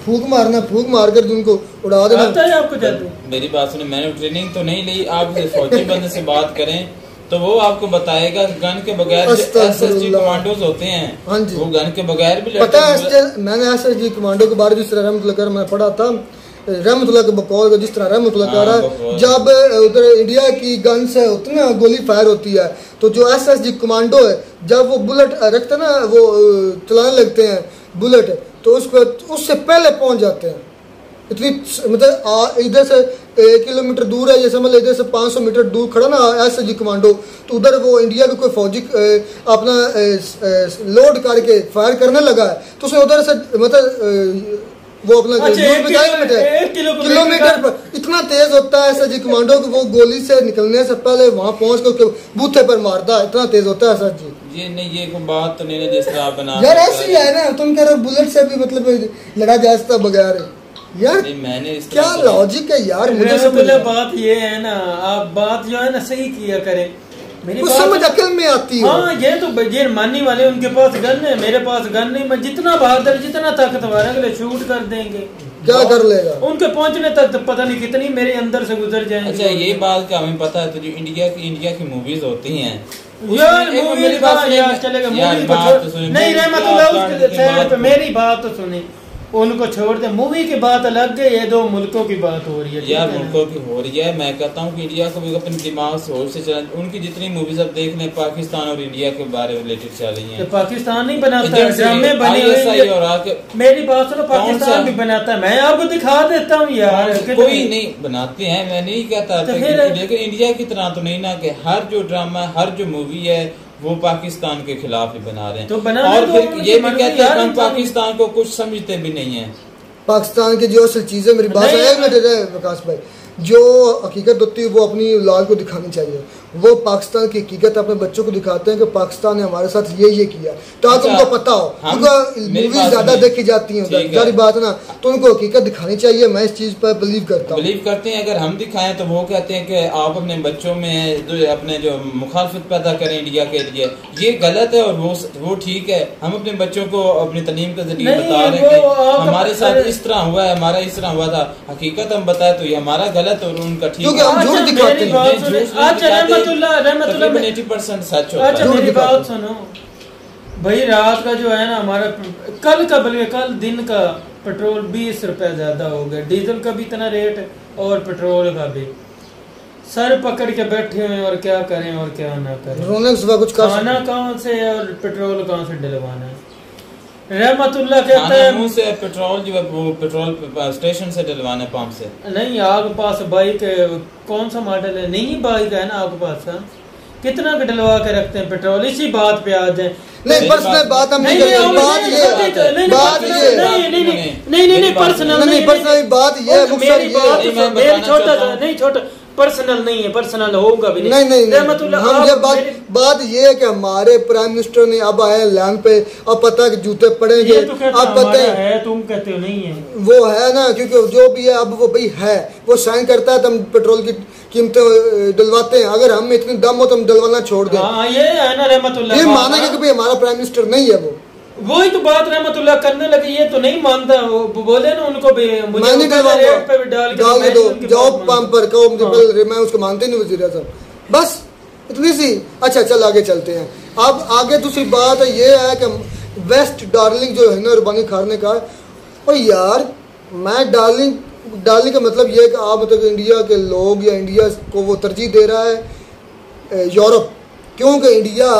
फूक मारना, फूक मारकर उनको उड़ा देना। आता है आपको जादू? मेरी बात सुने, मैंने ट्रेनिंग तो नहीं ली, आप फौजी बंदे से बात करें तो वो आपको बताएगा गन के बगैर एसएसजी कमांडोज होते हैं, हाँ जी, वो गन के बगैर भी पता है। मैंने एसएसजी कमांडो के बारे में जिस तरह रहमतुल्लाह मैं पढ़ा था, रहमतुल्लाह के बकौल जिस तरह रहमतुल्लाह कह रहा है, जब उधर इंडिया की गन से होती है गोली फायर होती है, तो जो एसएसजी कमांडो है जब वो बुलेट रखते ना, वो चलाने लगते हैं बुलेट, तो उससे पहले पहुंच जाते हैं। इतनी मतलब इधर से 1 किलोमीटर दूर है, जैसे मतलब इधर से 500 मीटर दूर खड़ा ना एसएसजी कमांडो, तो उधर वो इंडिया के कोई फौजी अपना लोड करके फायर करने लगा है, तो उसने उधर से मतलब वो अपना किलोमीटर पर इतना तेज होता है एसएसजी कमांडो कि वो गोली से निकलने से पहले वहां पहुंच कर बूथे पर मारता है, इतना तेज होता है एसएसजी। ये नहीं, ये कोई बात तो नहीं जिस तरह आप बना यार, ऐसे ही है ना, तुम कह रहे हो बुलेट से भी मतलब लड़ा जा सकता बगैर, यार मैंने क्या लॉजिक है यार, मुझे समझ बात ये है ना, आप बात जो है ना सही किया करें, मेरी बात समझ अकल में आती है। हाँ, ये तो ये मानने वाले उनके पास गन है, मेरे पास गन नहीं, मैं जितना बहादुर जितना ताकतवर है अगले शूट कर देंगे, क्या कर लेगा, उनके पहुंचने तक तो पता नहीं कितनी मेरे अंदर से गुजर जाएंगे। अच्छा, ये बात का हमें पता है, तो जो इंडिया की मूवीज होती हैं यार, मूवी यार चलेगा, मूवी नहीं रहमतुल्लाह, मेरी बात तो सुनी, उनको छोड़ दे, मूवी की बात अलग है, ये 2 मुल्कों की बात हो रही है यार, मुल्कों की हो रही है। मैं कहता हूँ कि इंडिया को भी अपने दिमाग सोच से चला, उनकी जितनी मूवीज अब देख लें पाकिस्तान और इंडिया के बारे में रिलेटेड चल रही है, पाकिस्तान नहीं बनाता है, ड्रामे बने हुए और मेरी बात सुनो, पाकिस्तान भी बनाता है, मैं आपको दिखा देता हूँ यार, कोई नहीं बनाते हैं, मैं नहीं कहता, लेकिन इंडिया की तरह तो नहीं ना कि हर जो ड्रामा हर जो मूवी है वो पाकिस्तान के खिलाफ ही बना रहे हैं, तो और फिर ये भी कहते हैं हम पाकिस्तान को कुछ समझते भी नहीं है। पाकिस्तान की जो असल चीजें, मेरी बात है विकास भाई, जो हकीकत होती है वो अपनी औलाद को दिखानी चाहिए, वो पाकिस्तान की हकीकत अपने बच्चों को दिखाते हैं कि पाकिस्तान ने हमारे साथ ये किया, ताकि उनको पता हो, क्योंकि मूवीज ज्यादा देखी जाती हैं सारी बात ना, तो उनको हकीकत दिखानी चाहिए। मैं इस चीज पर बिलीव करते हैं। अगर हम दिखाएं तो वो कहते हैं कि आप अपने बच्चों में जो अपने जो मुखालफत पैदा करें इंडिया के लिए, ये गलत है, और वो ठीक है। हम अपने बच्चों को अपनी तालीम के जरिए बता रहे हैं कि हमारे साथ इस तरह हुआ है, हमारा इस तरह हुआ था, हकीकत हम बताए तो ये हमारा गलत और उनका ठीक है, हम झूठ दिखाते हैं। 80% सच होता है। अच्छा, मेरी बात सुनो भाई, रात का जो है ना हमारा कल का, बल्कि कल दिन का पेट्रोल 20 रुपए ज्यादा हो गया, डीजल का भी इतना रेट और पेट्रोल का भी, सर पकड़ के बैठे हुए और क्या करें और क्या ना करें, कुछ खाना कहाँ से और पेट्रोल कहाँ से डलवाना है। रहमतुल्लाह कहता है मुंह से पेट्रोल जो है वो पेट्रोल स्टेशन से डलवाना, पंप से नहीं। आपके पास बाइक कौन सा मॉडल है? नहीं बाइक है ना आपके पास, कितना का डलवा के रखते हैं पेट्रोल। इसी बात पे आ जाए, नहीं पर्सनल बात हम नहीं करते, बात ये नहीं पर्सनल मेरी छोटा नहीं छोटा पर्सनल नहीं है, पर्सनल होगा भी नहीं। हम ये बात ये है कि हमारे प्राइम मिनिस्टर ने अब आए लैंड पे, अब पता है कि जूते पड़ेंगे, अब पता है, तुम कहते हो नहीं है, वो है ना, क्योंकि जो भी है अब वो भाई है, वो साइन करता है तो हम पेट्रोल की कीमतें डलवाते हैं। अगर हम इतनी दम हो तो हम डलवाना छोड़ दें, ये है ना रहमतुल्लाह, ये मानेंगे कि भाई हमारा प्राइम मिनिस्टर नहीं है, वो वही तो बात रहमतुल्लाह करने लगे, ये तो नहीं मानता, वो बोले ना उनको भी मैं नहीं रेट पे भी डाल के दो, जाओ पंप पर कहो, मैं उसको मानते नहीं वज़ीर आज़म, बस इतनी सी। अच्छा चल आगे चलते हैं। अब आगे दूसरी बात ये है कि वेस्ट डार्लिंग जो है ना रुबानी खारने का, और यार मैं डार्लिंग का मतलब ये है कि आप मतलब इंडिया के लोग या इंडिया को वो तरजीह दे रहा है यूरोप, क्योंकि इंडिया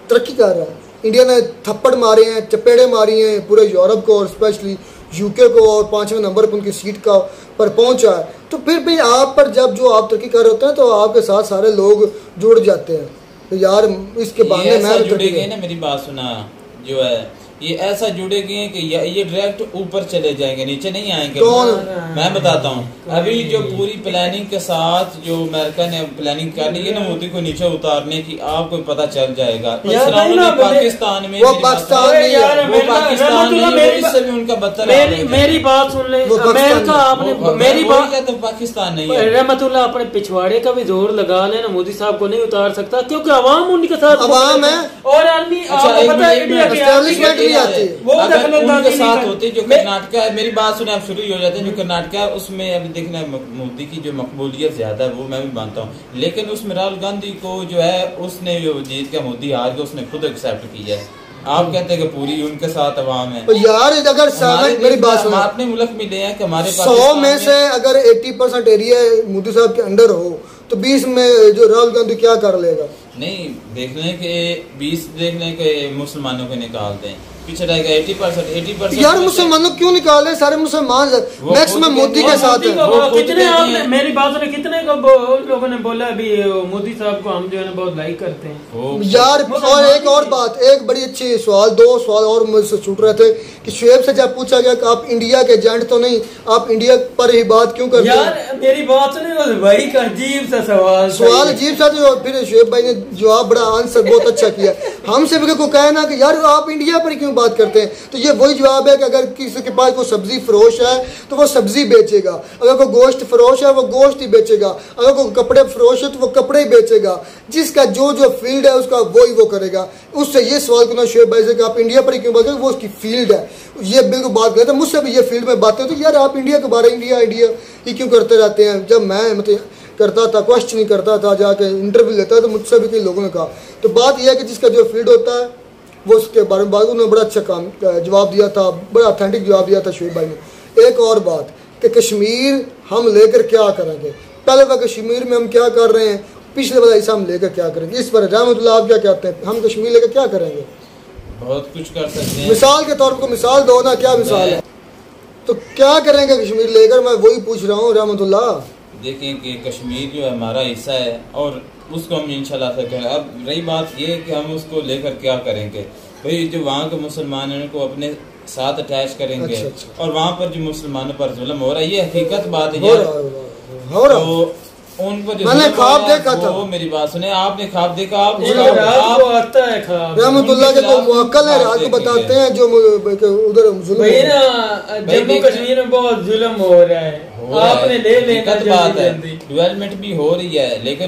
तरक्की कर रहा है, इंडिया ने थप्पड़ मारे हैं, चपेड़े मारी हैं पूरे यूरोप को और स्पेशली यूके को, और 5वें नंबर पर उनकी सीट का पर पहुंचा है। तो फिर भी आप पर जब जो आप तरक्की कर रहे होते हैं तो आपके साथ सारे लोग जुड़ जाते हैं, तो यार इसके बहाने में जुड़ेंगे ना, मेरी बात सुना, जो है ये ऐसा जुड़ेंगे कि ये डायरेक्ट ऊपर चले जाएंगे, नीचे नहीं आएंगे। मैं बताता हूँ, अभी जो पूरी प्लानिंग के साथ जो अमेरिका ने प्लानिंग कर ली है ना मोदी को नीचे उतारने की, आपको पता चल जाएगा। पाकिस्तान में भी उनका बदतर। मेरी बात सुन ले, अमेरिका आपने मेरी बात तो पाकिस्तान नहीं है, रहमतुल्लाह अपने पिछवाड़े का भी जोर लगा लेना, मोदी साहब को नहीं उतार सकता, क्योंकि अवाम उनके साथ अवाम है, और आदमी अच्छा, आपको पता है इंडिया के एस्टैब्लिशमेंट भी आती है। वो अगर उनके साथ नहीं होते जो कर्नाटक है, मेरी बात सुने आप शुरू ही हो जाते हैं, जो कर्नाटक है उसमें अभी देखना मोदी की जो मकबूलियत ज्यादा है वो मैं भी मानता हूँ, लेकिन उसमें राहुल गांधी को जो है उसने जो जीत का मोदी हार के उसने खुद एक्सेप्ट किया है। आप कहते हैं कि पूरी उनके साथ अवाम है। तो यार अगर मेरी बात सुनो, हम अपने मुल्क में ले हैं कि हमारे 100 में से अगर 80% एरिया मोदी साहब के अंडर हो तो 20 में जो राहुल गांधी क्या कर लेगा? नहीं, देख लें कि 20 देख लें कि मुसलमानों को निकाल दें, पीछे रहेगा 80%। यार मुसलमानों क्यों निकाले? सारे मुसलमान मैक्सिमम मोदी के साथ है। कितने आपने मेरी बात ने कितने को लोगों ने बोला अभी मोदी साहब को हम जो है ना बहुत लाइक करते हैं यार। और एक और बात, एक बड़ी अच्छी सवाल, 2 सवाल और मुझसे छूट रहे थे कि शुएब से जब पूछा गया कि आप इंडिया के एजेंट तो नहीं, आप इंडिया पर ही बात क्यों करते हैं? यार मेरी बात सुनिए भाई का अजीब सा सवाल अजीब सा, जो फिर शुएब भाई ने जवाब बड़ा आंसर बहुत अच्छा किया। हमसे भी को कहे ना कि यार आप इंडिया पर क्यों बात करते हैं, तो ये वही जवाब है कि अगर किसी के पास कोई सब्जी फरोश है तो वो सब्जी बेचेगा, अगर कोई गोश्त फरोश है वो गोश्त ही बेचेगा, अगर कोई कपड़े फरोश है तो वो कपड़े ही बेचेगा। जिसका जो फील्ड है उसका वही वो करेगा। उससे ये सवाल करना शुएब भाई से कि आप इंडिया पर ही क्यों बात करते, वो उसकी फील्ड है, ये बिल्कुल बात करते हैं। मुझसे भी ये फील्ड में बातें तो यार आप इंडिया के बारे में इंडिया ही क्यों करते रहते हैं। जब मैं मतलब करता था, क्वेश्चन नहीं करता था, जाके इंटरव्यू लेता था, तो मुझसे भी कई लोगों ने कहा। तो बात यह है कि जिसका जो फील्ड होता है वो उसके बारे में बात, उन्होंने बड़ा अच्छा काम जवाब दिया था, बड़ा ऑथेंटिक जवाब दिया था शुएब भाई ने। एक और बात कि कश्मीर हम लेकर क्या करेंगे, पहले वह कश्मीर में हम क्या कर रहे हैं, पिछले वाला हिस्सा हम लेकर क्या करेंगे, इस पर रहमतुल्लाह आप क्या कहते हैं? हम कश्मीर लेकर क्या करेंगे? बहुत कुछ कर सकते हैं। मिसाल के तौर पर मिसाल दो ना, क्या मिसाल है? तो क्या करेंगे कश्मीर लेकर, मैं वही पूछ रहा हूँ रहमतुल्लाह। देखें कि कश्मीर जो है हमारा हिस्सा है और उसको हम इंशाल्लाह से करें। अब रही बात ये कि हम उसको लेकर क्या करेंगे, भाई जो वहाँ के मुसलमान हैं उनको अपने साथ अटैच करेंगे। अच्छा। और वहाँ पर जो मुसलमानों पर जुल्म हो रहा है ये हकीकत बात है यार। तो उन पर मैंने ख्वाब देखा था, वो मेरी बात सुने, आपने ख्वाब देखा, आप आता है ख्वाब रहमतुल्लाह के जो मुअक्कल है रात को बताते हैं जो उधर जम्मू कश्मीर में बहुत जुल्म हो रहा है, आपने ले लेना बात है। डेवलपमेंट भी हो रही है लेकिन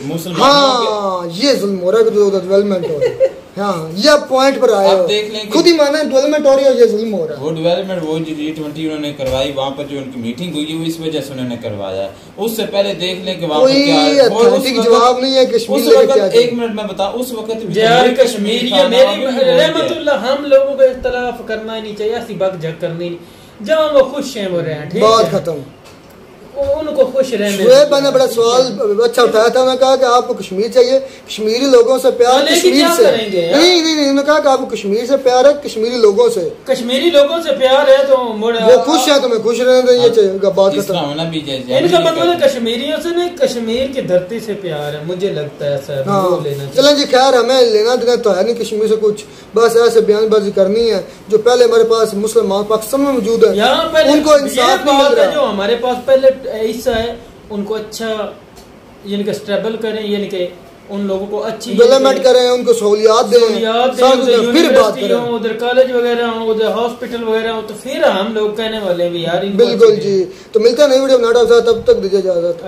मुसलमान, हाँ ये जुल्म हो रहा है जो डेवलपमेंट हो रही है। हाँ ये पॉइंट पर आए, देख लें खुद ही माना डेवलपमेंट हो रही है, ये जुल्म हो रहा है। वो डेवलपमेंट वो G20 उन्होंने करवाई, वहाँ पर जो उनकी मीटिंग हुई है इस वजह से उन्होंने करवाया। उससे पहले देख लें कि वहाँ पर क्या जवाब नहीं है कश्मीर एक मिनट में बता, उस वक्त कश्मीर रहमतुल्लाह हम लोगों को इख्तलाफ करना ही नहीं चाहिए, ऐसी बक झक करनी नहीं, जहाँ वो खुश हैं वो रहें, बात खत्म, उनको खुश रहने। शुएब भाई ने बड़ा सवाल अच्छा उठाया था, उन्होंने कहा कि आपको कश्मीर चाहिए, कश्मीरी लोगों से प्यार, कश्मीर से नहीं, उन्होंने कहा कि आपको कश्मीर से प्यार है, कश्मीरी लोगों से, कश्मीरी लोगों से प्यार है तो वो खुश है तो मैं खुश रहने दें, ये चाहिए बात खत्म। इनका मतलब कश्मीरियों से नहीं, कश्मीर की धरती से प्यार है, मुझे लगता है सर। हाँ चलें जी, खैर हमें लेना देना तो है नहीं कश्मीर से कुछ, बस ऐसे बयानबाजी करनी है। जो पहले हमारे पास मुसलमान पाकिस्तान में मौजूद है उनको इंसाफ नहीं मिल रहा, जो हमारे पास पहले हिस्सा है उनको अच्छा यानी कि स्टेबल करें, यानी कि उन लोगों को अच्छी डेवलपमेंट करें, उनको सहूलियात दें, फिर बात करें, उधर कॉलेज वगैरह हो, उधर हॉस्पिटल वगैरह हो, तो फिर हम लोग कहने वाले भी यार। बिल्कुल जी, तो मिलते हैं नई वीडियो में, तब तक दीजिए इजाजत।